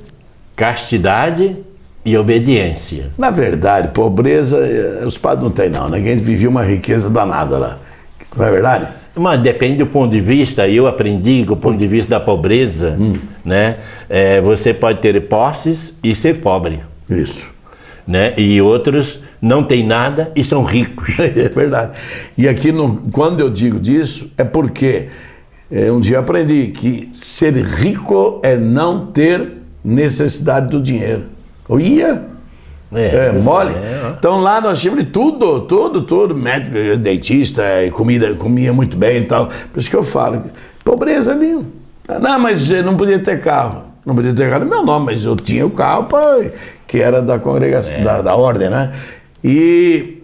castidade e obediência.
Na verdade, pobreza, os padres não têm não, né? A gente vivia uma riqueza danada lá. Não é verdade?
Mas depende do ponto de vista, eu aprendi que o ponto de vista da pobreza, né? Você pode ter posses e ser pobre.
Isso.
Né? E outros não têm nada e são ricos.
É verdade. E aqui, quando eu digo disso, é porque um dia eu aprendi que ser rico é não ter necessidade do dinheiro. Eu ia. Mole. Então lá nós tínhamos de tudo, médico, dentista, comia muito bem e tal. Por isso que eu falo, pobreza ali. Não, mas não podia ter carro. Não podia ter carro no meu nome, mas eu tinha o carro que era da congregação, da ordem, né? E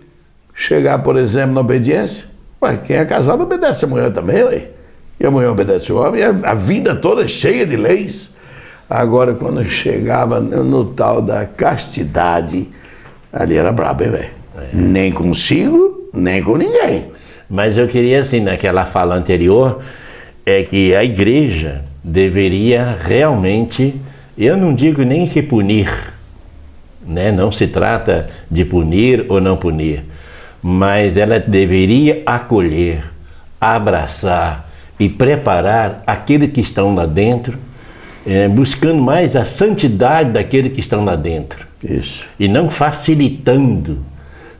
chegar, por exemplo, na obediência, ué, quem é casado obedece a mulher também, ué. E a mulher obedece o homem, e a vida toda é cheia de leis. Agora, quando chegava no tal da castidade, ali era brabo, hein, velho? Nem consigo, nem com ninguém.
Mas eu queria, assim, naquela fala anterior, é que a igreja deveria realmente, eu não digo nem que punir, né? Não se trata de punir ou não punir, mas ela deveria acolher, abraçar e preparar aqueles que estão lá dentro, buscando mais a santidade daqueles que estão lá dentro.
Isso.
E não facilitando,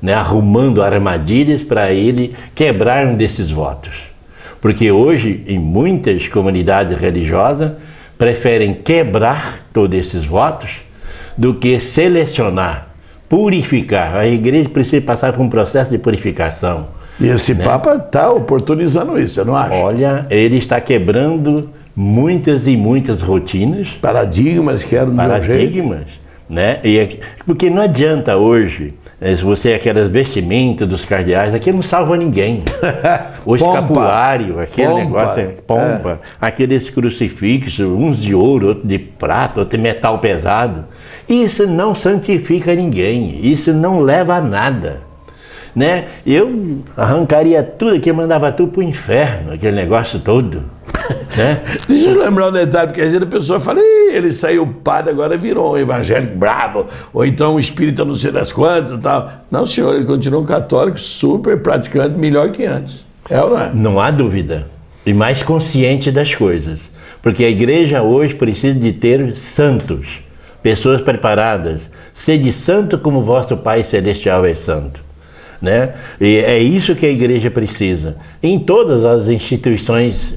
né, arrumando armadilhas para ele quebrar um desses votos. Porque hoje, em muitas comunidades religiosas, preferem quebrar todos esses votos do que selecionar, purificar. A igreja precisa passar por um processo de purificação.
E esse Papa está oportunizando isso, você não acha?
Olha, ele está quebrando muitas e muitas rotinas.
Paradigmas que eram do meu jeito.
Paradigmas, né? Porque não adianta hoje, se você aquelas vestimentas dos cardeais, aqui não salva ninguém. O escapulário, aquele negócio, pompa, aqueles crucifixos, uns de ouro, outros de prata, outros de metal pesado. Isso não santifica ninguém, isso não leva a nada. Né? Eu arrancaria tudo aqui, mandava tudo para o inferno, aquele negócio todo. Né?
Deixa eu lembrar um detalhe, porque às vezes a pessoa fala, ele saiu padre, agora virou um evangélico brabo, ou então um espírita não sei das quantas e tal. Não, senhor, ele continua um católico super praticante, melhor que antes. É ou não é?
Não há dúvida. E mais consciente das coisas. Porque a igreja hoje precisa de ter santos, pessoas preparadas. Sede santo como vosso Pai Celestial é santo. Né? E é isso que a igreja precisa. Em todas as instituições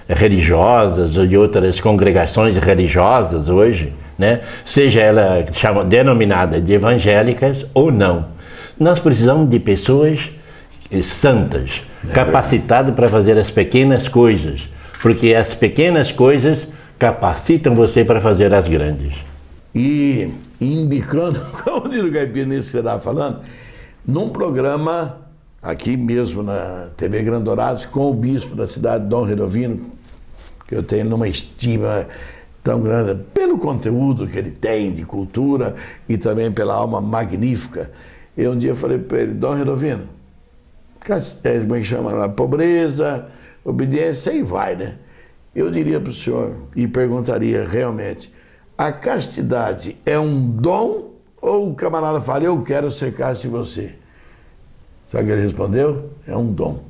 religiosas ou de outras congregações religiosas hoje, né? Seja ela denominada de evangélicas ou não, nós precisamos de pessoas santas, capacitadas para fazer as pequenas coisas, porque as pequenas coisas capacitam você para fazer as grandes.
E embicando, como diz o Caipira nisso que você estava falando, num programa, aqui mesmo na TV Grandorados, com o bispo da cidade, Dom Redovino, que eu tenho numa estima tão grande, pelo conteúdo que ele tem de cultura e também pela alma magnífica. Eu um dia falei para ele, Dom Redovino, como é que chama lá? Pobreza, obediência, e vai, né? Eu diria para o senhor, e perguntaria realmente, a castidade é um dom ou o camarada fala, eu quero ser casto em você? Sabe o que ele respondeu? É um dom.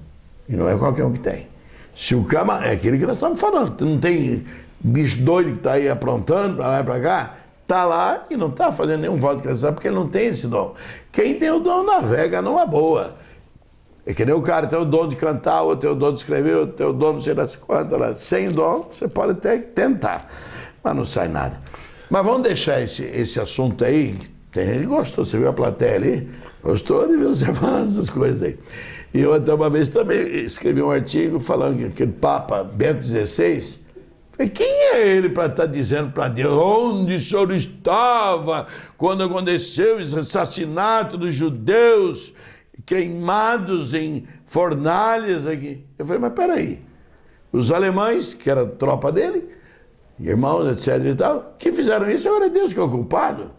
E não é qualquer um que tem. Se o camarada, é aquele que nós estamos falando, não tem bicho doido que está aí aprontando para lá e para cá, está lá e não está fazendo nenhum voto de castidade porque ele não tem esse dom. Quem tem o dom navega numa boa. É que nem o cara tem o dom de cantar, ou tem o dom de escrever, ou tem o dom de não sei das quantas lá. Sem dom, você pode até tentar, mas não sai nada. Mas vamos deixar esse assunto aí. Tem gente que gostou, você viu a plateia ali? Gostou de ver você falando essas coisas aí. E eu até uma vez também escrevi um artigo falando que aquele Papa Bento XVI, falei, quem é ele para estar dizendo para Deus, onde o senhor estava quando aconteceu o assassinato dos judeus queimados em fornalhas aqui? Eu falei, mas peraí, os alemães, que era a tropa dele, irmãos, etc e tal, que fizeram isso, agora é Deus que é o culpado.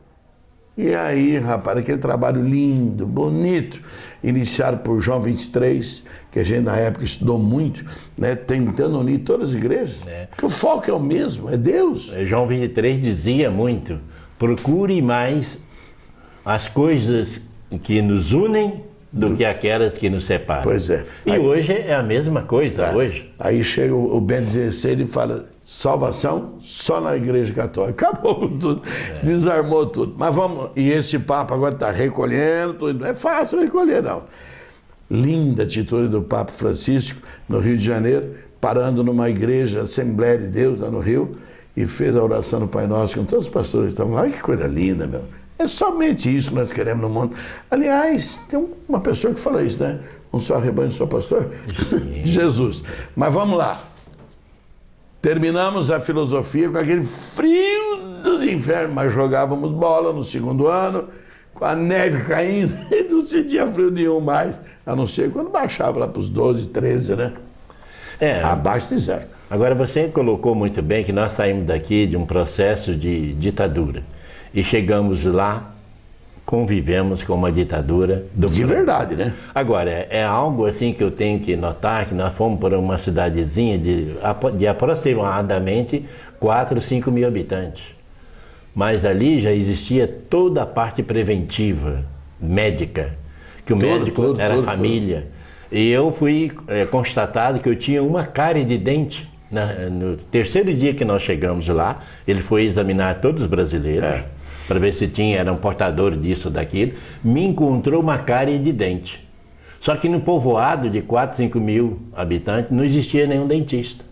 E aí, rapaz, aquele trabalho lindo, bonito, iniciado por João 23, que a gente na época estudou muito, né, tentando unir todas as igrejas, porque o foco é o mesmo, é Deus.
João 23 dizia muito, procure mais as coisas que nos unem do que aquelas que nos separam.
Pois é.
E aí, hoje é a mesma coisa, hoje.
Aí chega o Bento XVI e fala, salvação só na igreja católica. Acabou com tudo, desarmou tudo. Mas vamos, e esse Papa agora está recolhendo tudo. Não é fácil recolher, não. Linda atitude do Papa Francisco, no Rio de Janeiro, parando numa igreja, Assembleia de Deus, lá no Rio, e fez a oração do Pai Nosso com todos os pastores que estavam lá. Ai, que coisa linda, meu. É somente isso que nós queremos no mundo. Aliás, tem uma pessoa que fala isso, né? Um só rebanho, um só pastor? Jesus. Mas vamos lá. Terminamos a filosofia com aquele frio dos infernos, mas jogávamos bola no segundo ano, com a neve caindo, e não sentia frio nenhum mais, a não ser quando baixava lá para os 12, 13, né? Abaixo de zero.
Agora, você colocou muito bem que nós saímos daqui de um processo de ditadura e chegamos lá, convivemos com uma ditadura
de verdade, né?
Agora, é algo assim que eu tenho que notar, que nós fomos para uma cidadezinha de aproximadamente 4, 5 mil habitantes. Mas ali já existia toda a parte preventiva, médica, que o médico era a família. E eu fui constatado que eu tinha uma cárie de dente. No terceiro dia que nós chegamos lá, ele foi examinar todos os brasileiros, para ver se eram portadores disso ou daquilo, me encontrou uma cárie de dente. Só que no povoado de 4, 5 mil habitantes não existia nenhum dentista.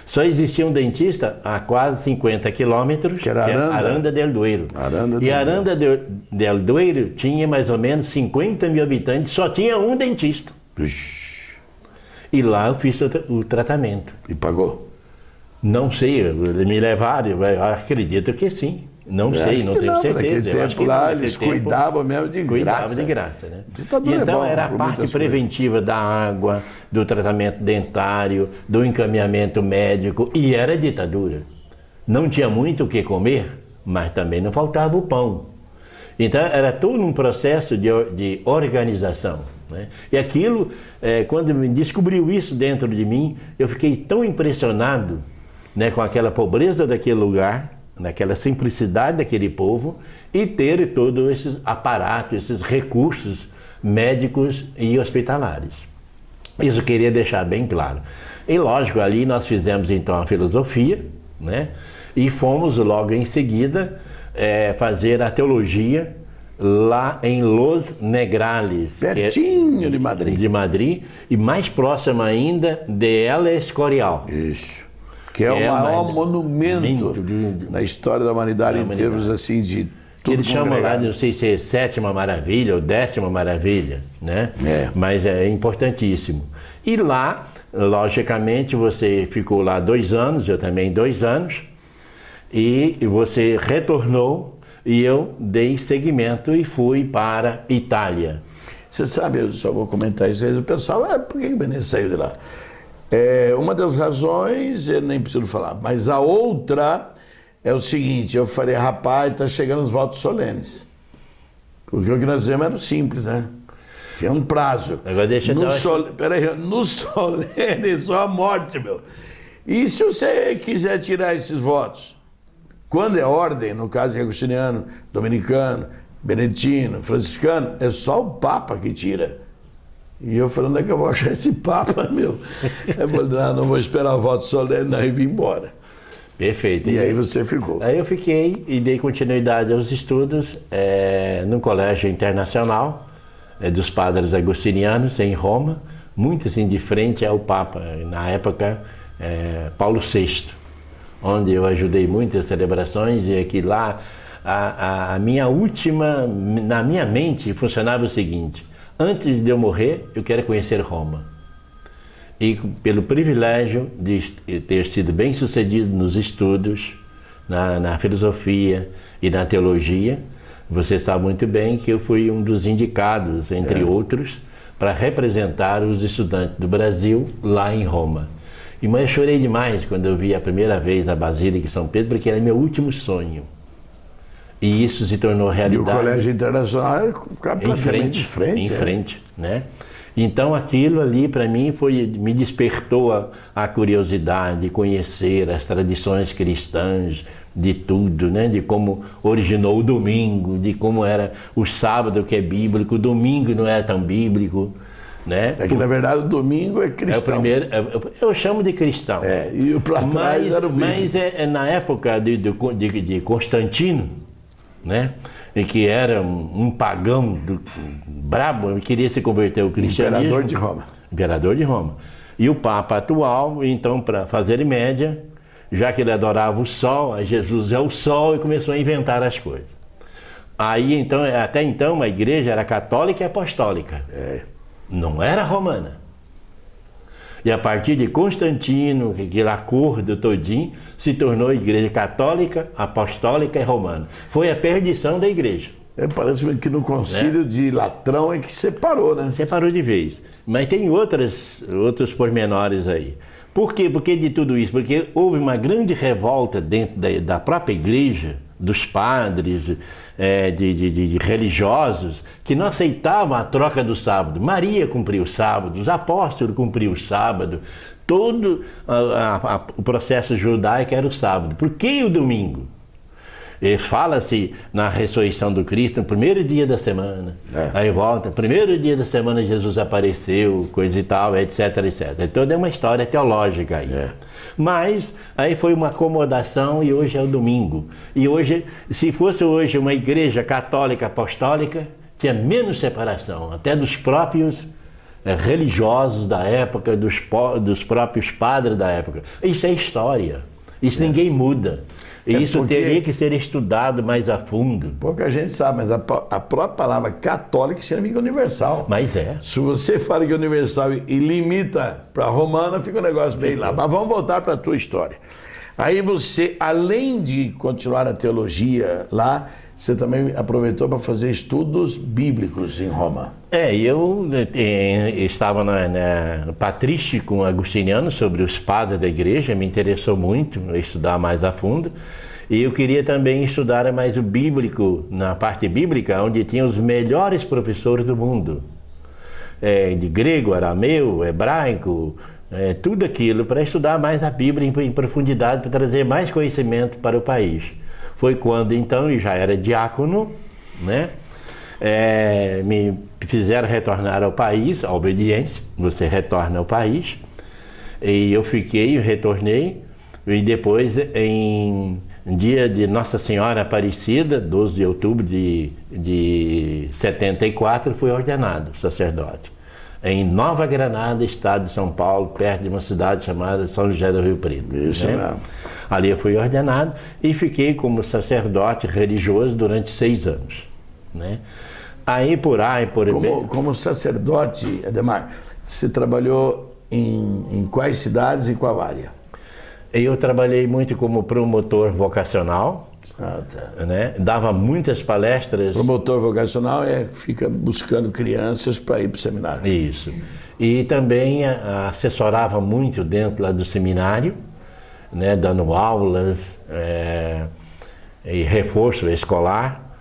Só existia um dentista a quase 50 quilômetros, que era Aranda del Duero. E Aranda del Duero tinha mais ou menos 50 mil habitantes, só tinha um dentista.
Ixi.
E lá eu fiz o tratamento.
E pagou?
Não sei, me levaram, eu acredito que sim. Não sei, não tenho certeza.
Naquele tempo lá eles cuidavam mesmo de graça.
Cuidavam de graça, né? E então era a parte preventiva da água, do tratamento dentário, do encaminhamento médico, e era ditadura. Não tinha muito o que comer, mas também não faltava o pão. Então era todo um processo de organização, né? E aquilo, quando me descobriu isso dentro de mim, eu fiquei tão impressionado, né, com aquela pobreza daquele lugar, naquela simplicidade daquele povo, e ter todos esses aparatos, esses recursos médicos e hospitalares. Isso eu queria deixar bem claro. E lógico, ali nós fizemos então a filosofia, né? E fomos logo em seguida fazer a teologia lá em Los Negrales.
Pertinho de Madrid.
De Madrid, e mais próximo ainda de El Escorial.
Isso. Que é o maior monumento na história da humanidade, em termos assim de tudo.
Eles chamam lá, não sei se é 7ª maravilha ou 10ª maravilha, né? Mas é importantíssimo. E lá, logicamente, você ficou lá 2 anos, eu também 2 anos, e você retornou e eu dei seguimento e fui para Itália.
Você sabe, eu só vou comentar isso aí, o pessoal, por que o Benê saiu de lá? Uma das razões, eu nem preciso falar, mas a outra é o seguinte, eu falei, rapaz, está chegando os votos solenes. Porque o que nós fizemos era simples, né? Tinha um prazo.
Agora deixa
no solene, só a morte, meu. E se você quiser tirar esses votos? Quando é ordem, no caso de agostiniano, dominicano, beneditino, franciscano, é só o Papa que tira. E eu falando, onde é que eu vou achar esse Papa, meu? Eu falei, não vou esperar o voto solene, não, e vim embora.
Perfeito.
E aí você ficou?
Aí eu fiquei e dei continuidade aos estudos no Colégio Internacional dos Padres Agostinianos, em Roma, muito assim de frente ao Papa, na época Paulo VI, onde eu ajudei muitas celebrações, e aqui lá, a minha última, na minha mente funcionava o seguinte: antes de eu morrer, eu quero conhecer Roma. E pelo privilégio de ter sido bem sucedido nos estudos, na filosofia e na teologia, você sabe muito bem que eu fui um dos indicados, entre outros, para representar os estudantes do Brasil lá em Roma. Mas eu chorei demais quando eu vi a primeira vez a Basílica de São Pedro, porque era meu último sonho. E isso se tornou realidade.
E o Colégio Internacional ficava praticamente em frente.
Né? Então aquilo ali para mim me despertou a curiosidade de conhecer as tradições cristãs, de tudo, né? De como originou o domingo, de como era o sábado, que é bíblico, o domingo não é tão bíblico. Né?
É que na verdade o domingo é cristão.
É o primeiro, eu chamo de cristão.
E o para trás era o bíblico.
Mas na época de Constantino, né? E que era um pagão brabo, ele queria se converter ao cristianismo.
Imperador de Roma.
Imperador de Roma. E o Papa atual, então, para fazer média, já que ele adorava o sol, a Jesus é o sol, e começou a inventar as coisas. Aí, então, até então, a igreja era católica e apostólica. Não era romana. E a partir de Constantino, aquele acordo todinho, se tornou igreja católica, apostólica e romana. Foi a perdição da igreja.
Parece que no concílio de Latrão é que separou, né?
Separou de vez. Mas tem outros pormenores aí. Por quê? Porque de tudo isso? Porque houve uma grande revolta dentro da própria igreja, dos padres, de religiosos, que não aceitavam a troca do sábado. Maria cumpriu o sábado, os apóstolos cumpriam o sábado, todo o processo judaico era o sábado. Por que o domingo? Fala-se na ressurreição do Cristo, no primeiro dia da semana. Aí volta, primeiro dia da semana Jesus apareceu, coisa e tal, etc, etc. Então é uma história teológica aí. Mas aí foi uma acomodação e hoje é o domingo. E hoje, se fosse hoje uma igreja católica apostólica, tinha menos separação, até dos próprios religiosos da época, dos próprios padres da época. Isso é história. Isso ninguém muda. E isso teria que ser estudado mais a fundo.
Pouca gente sabe, mas a própria palavra católica significa universal.
Mas é.
Se você fala que é universal e limita para romana, fica um negócio bem lá. Mas vamos voltar para a tua história. Aí você, além de continuar a teologia lá, você também aproveitou para fazer estudos bíblicos em Roma.
Eu estava no patrístico agustiniano sobre os padres da igreja, me interessou muito estudar mais a fundo. E eu queria também estudar mais o bíblico, na parte bíblica, onde tinha os melhores professores do mundo. De grego, arameu, hebraico, tudo aquilo, para estudar mais a Bíblia em profundidade, para trazer mais conhecimento para o país. Foi quando então eu já era diácono, né? Me fizeram retornar ao país, a obediência, você retorna ao país. E eu retornei, e depois em dia de Nossa Senhora Aparecida, 12 de outubro de 74, fui ordenado sacerdote. Em Nova Granada, estado de São Paulo, perto de uma cidade chamada São José do Rio Preto.
Isso mesmo.
Ali eu fui ordenado e fiquei como sacerdote religioso durante 6 anos. Né?
Como sacerdote, Ademar, você trabalhou em quais cidades e qual área?
Eu trabalhei muito como promotor vocacional. Né? Dava muitas palestras.
Promotor vocacional fica buscando crianças para ir para o seminário.
Isso. E também assessorava muito dentro lá do seminário, né? Dando aulas e reforço escolar,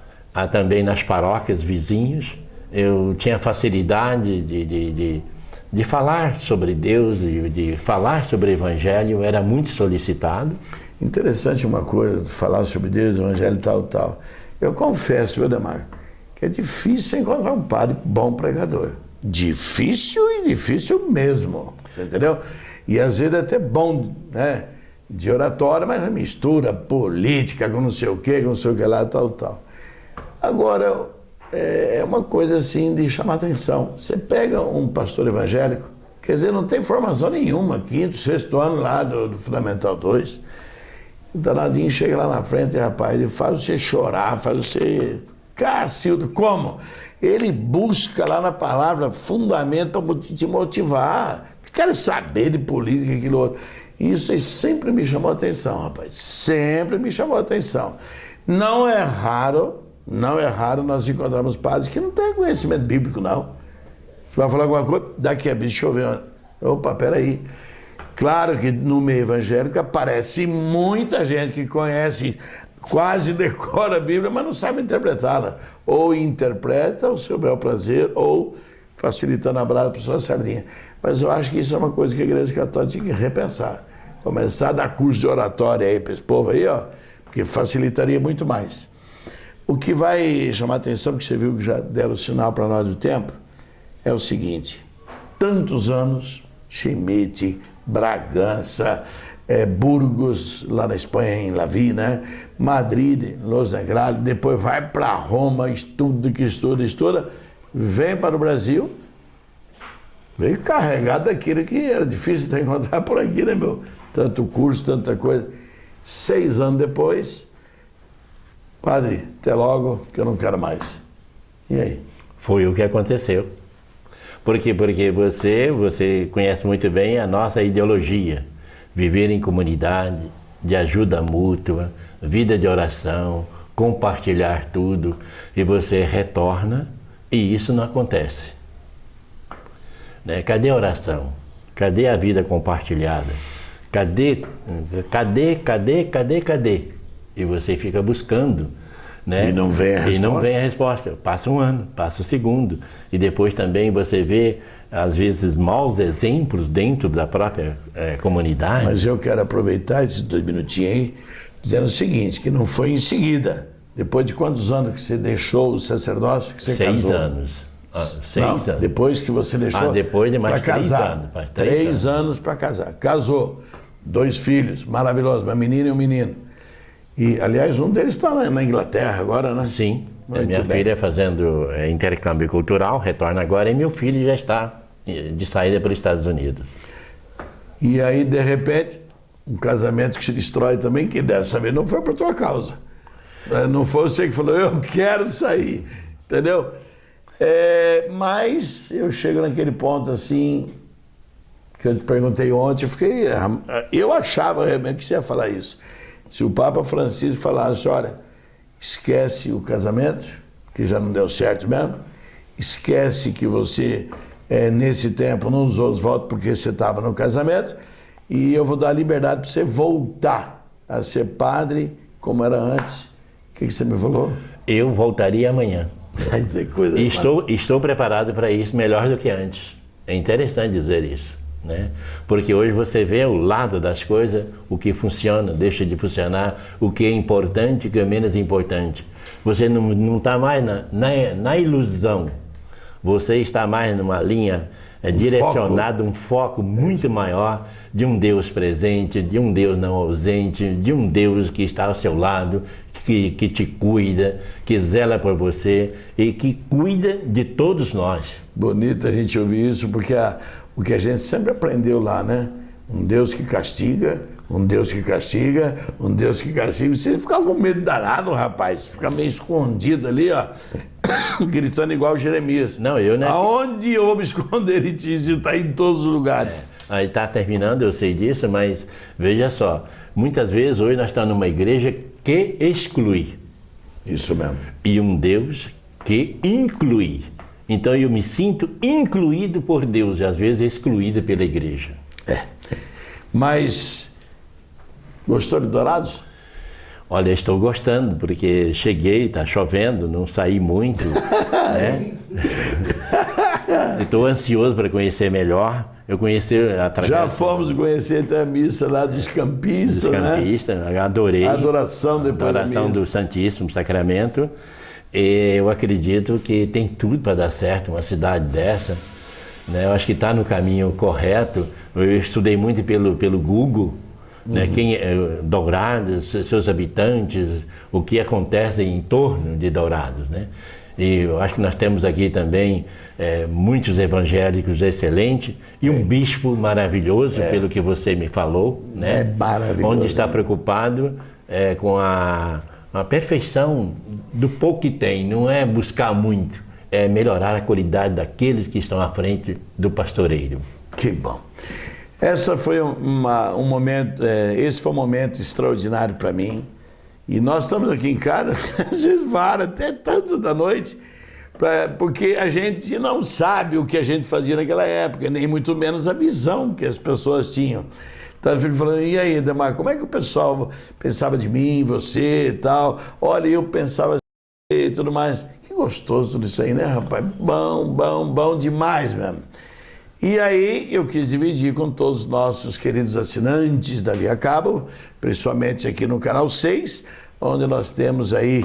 também nas paróquias vizinhos. Eu tinha facilidade de falar sobre Deus, de falar sobre o Evangelho, era muito solicitado.
Interessante uma coisa, falar sobre Deus, Evangelho e tal. Eu confesso, viu, Ademar, que é difícil encontrar um padre bom pregador. Difícil e difícil mesmo, você entendeu? E às vezes é até bom, né, de oratória, mas mistura política com não sei o que lá, tal. Agora, é uma coisa assim de chamar atenção. Você pega um pastor evangélico, quer dizer, não tem formação nenhuma, 5º, 6º ano lá do Fundamental 2, o danadinho chega lá na frente, rapaz, ele faz você chorar, faz você... Cacildo, como? Ele busca lá na palavra fundamento para te motivar. Quero saber de política, aquilo outro. Isso aí sempre me chamou a atenção, rapaz. Sempre me chamou a atenção. Não é raro nós encontrarmos padres que não têm conhecimento bíblico, não. Você vai falar alguma coisa? Daqui a bicho, deixa eu ver. Opa, peraí. Claro que no meio evangélico aparece muita gente que conhece, quase decora a Bíblia, mas não sabe interpretá-la. Ou interpreta o seu bel prazer, ou facilitando a brasa para a sua sardinha. Mas eu acho que isso é uma coisa que a Igreja Católica tinha que repensar. Começar a dar curso de oratória aí para esse povo aí, ó, porque facilitaria muito mais. O que vai chamar a atenção, porque você viu que já deram o sinal para nós do tempo, é o seguinte: tantos anos, Schmidt, Bragança, Burgos, lá na Espanha, em Lavi, né? Madrid, Los Angeles, depois vai para Roma, estuda, vem para o Brasil, veio carregado daquilo que era difícil de encontrar por aqui, né, meu? Tanto curso, tanta coisa. 6 anos depois, padre, até logo, que eu não quero mais. E aí?
Foi o que aconteceu. Por quê? Porque você conhece muito bem a nossa ideologia. Viver em comunidade, de ajuda mútua, vida de oração, compartilhar tudo, e você retorna, e isso não acontece. Né? Cadê a oração? Cadê a vida compartilhada? Cadê? E você fica buscando, né?
E não vem a resposta.
E não vem a resposta. Passa um ano, passa o segundo. E depois também você vê, às vezes, maus exemplos dentro da própria comunidade.
Mas eu quero aproveitar esses 2 minutinhos aí, dizendo o seguinte, que não foi em seguida. Depois de quantos anos que você deixou o sacerdócio, que você
6
casou?
anos. 6
Não,
anos.
depois que você deixou.
Depois de mais 3
casar.
anos.
3 anos para casar. Casou. 2 filhos, maravilhosos, uma menina e um menino. E, aliás, um deles está na Inglaterra agora, né?
Sim.
Muito
Minha
bem.
filha fazendo intercâmbio cultural, retorna agora, e meu filho já está de saída para os Estados Unidos.
E aí, de repente, um casamento que se destrói também, que dessa vez não foi por tua causa. Não foi você que falou, eu quero sair. Entendeu? Mas eu chego naquele ponto assim, que eu te perguntei ontem, eu achava realmente que você ia falar isso. Se o Papa Francisco falasse, olha, esquece o casamento, que já não deu certo mesmo, esquece que você, nesse tempo, não usou os votos porque você estava no casamento, e eu vou dar liberdade para você voltar a ser padre como era antes. O que você me falou?
Eu voltaria amanhã.
Coisa
E estou preparado para isso melhor do que antes. É interessante dizer isso, né? Porque hoje você vê o lado das coisas, o que funciona, deixa de funcionar, o que é importante e o que é menos importante. Você não está mais na ilusão, você está mais numa linha direcionada, um foco muito maior de um Deus presente, de um Deus não ausente, de um Deus que está ao seu lado, que te cuida, que zela por você e que cuida de todos nós.
Bonito a gente ouvir isso, porque o que a gente sempre aprendeu lá, né? Um Deus que castiga, um Deus que castiga, um Deus que castiga. Você ficava com medo danado, rapaz. Você fica meio escondido ali, ó, gritando igual o Jeremias.
Não, eu, né?
Aonde eu vou me esconder? Ele disse, está em todos os lugares.
Aí está terminando, eu sei disso, mas veja só, muitas vezes hoje nós estamos numa igreja que exclui.
Isso mesmo.
E um Deus que inclui. Então eu me sinto incluído por Deus e às vezes excluído pela igreja.
Mas, gostou de Dourados?
Olha, estou gostando, porque cheguei, está chovendo, não saí muito, né? Estou ansioso para conhecer melhor. Eu conheci através...
Já fomos conhecer até a missa lá dos campistas,
né? Adorei.
A adoração depois da
adoração
missa.
do Santíssimo Sacramento. E eu acredito que tem tudo para dar certo uma cidade dessa, né? Eu acho que está no caminho correto. Eu estudei muito pelo Google, né? Dourados, seus habitantes, o que acontece em torno de Dourados, né? E eu acho que nós temos aqui também muitos evangélicos excelentes e um bispo maravilhoso, pelo que você me falou, né?
É maravilhoso.
Onde está preocupado com a perfeição do pouco que tem, não é buscar muito, é melhorar a qualidade daqueles que estão à frente do pastoreiro.
Que bom. Essa foi um momento, esse foi um momento extraordinário para mim. E nós estamos aqui em casa, às vezes vara até tanto da noite, porque a gente não sabe o que a gente fazia naquela época, nem muito menos a visão que as pessoas tinham. Então eu fico falando, e aí, Demar, como é que o pessoal pensava de mim, você e tal? Olha, eu pensava assim e tudo mais. Que gostoso tudo isso aí, né, rapaz? Bom demais mesmo. E aí eu quis dividir com todos os nossos queridos assinantes da Via Cabo, principalmente aqui no Canal 6, onde nós temos aí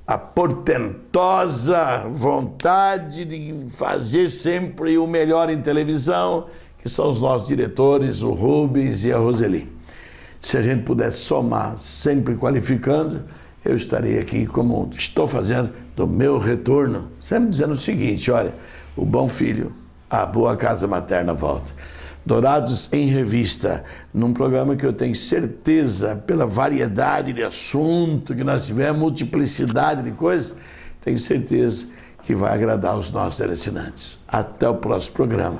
a portentosa vontade de fazer sempre o melhor em televisão, que são os nossos diretores, o Rubens e a Roseli. Se a gente pudesse somar, sempre qualificando, eu estarei aqui como estou fazendo do meu retorno, sempre dizendo o seguinte, olha, o bom filho, a boa casa materna volta. Dourados em Revista, num programa que eu tenho certeza, pela variedade de assunto que nós tivemos, multiplicidade de coisas, tenho certeza que vai agradar os nossos assinantes. Até o próximo programa.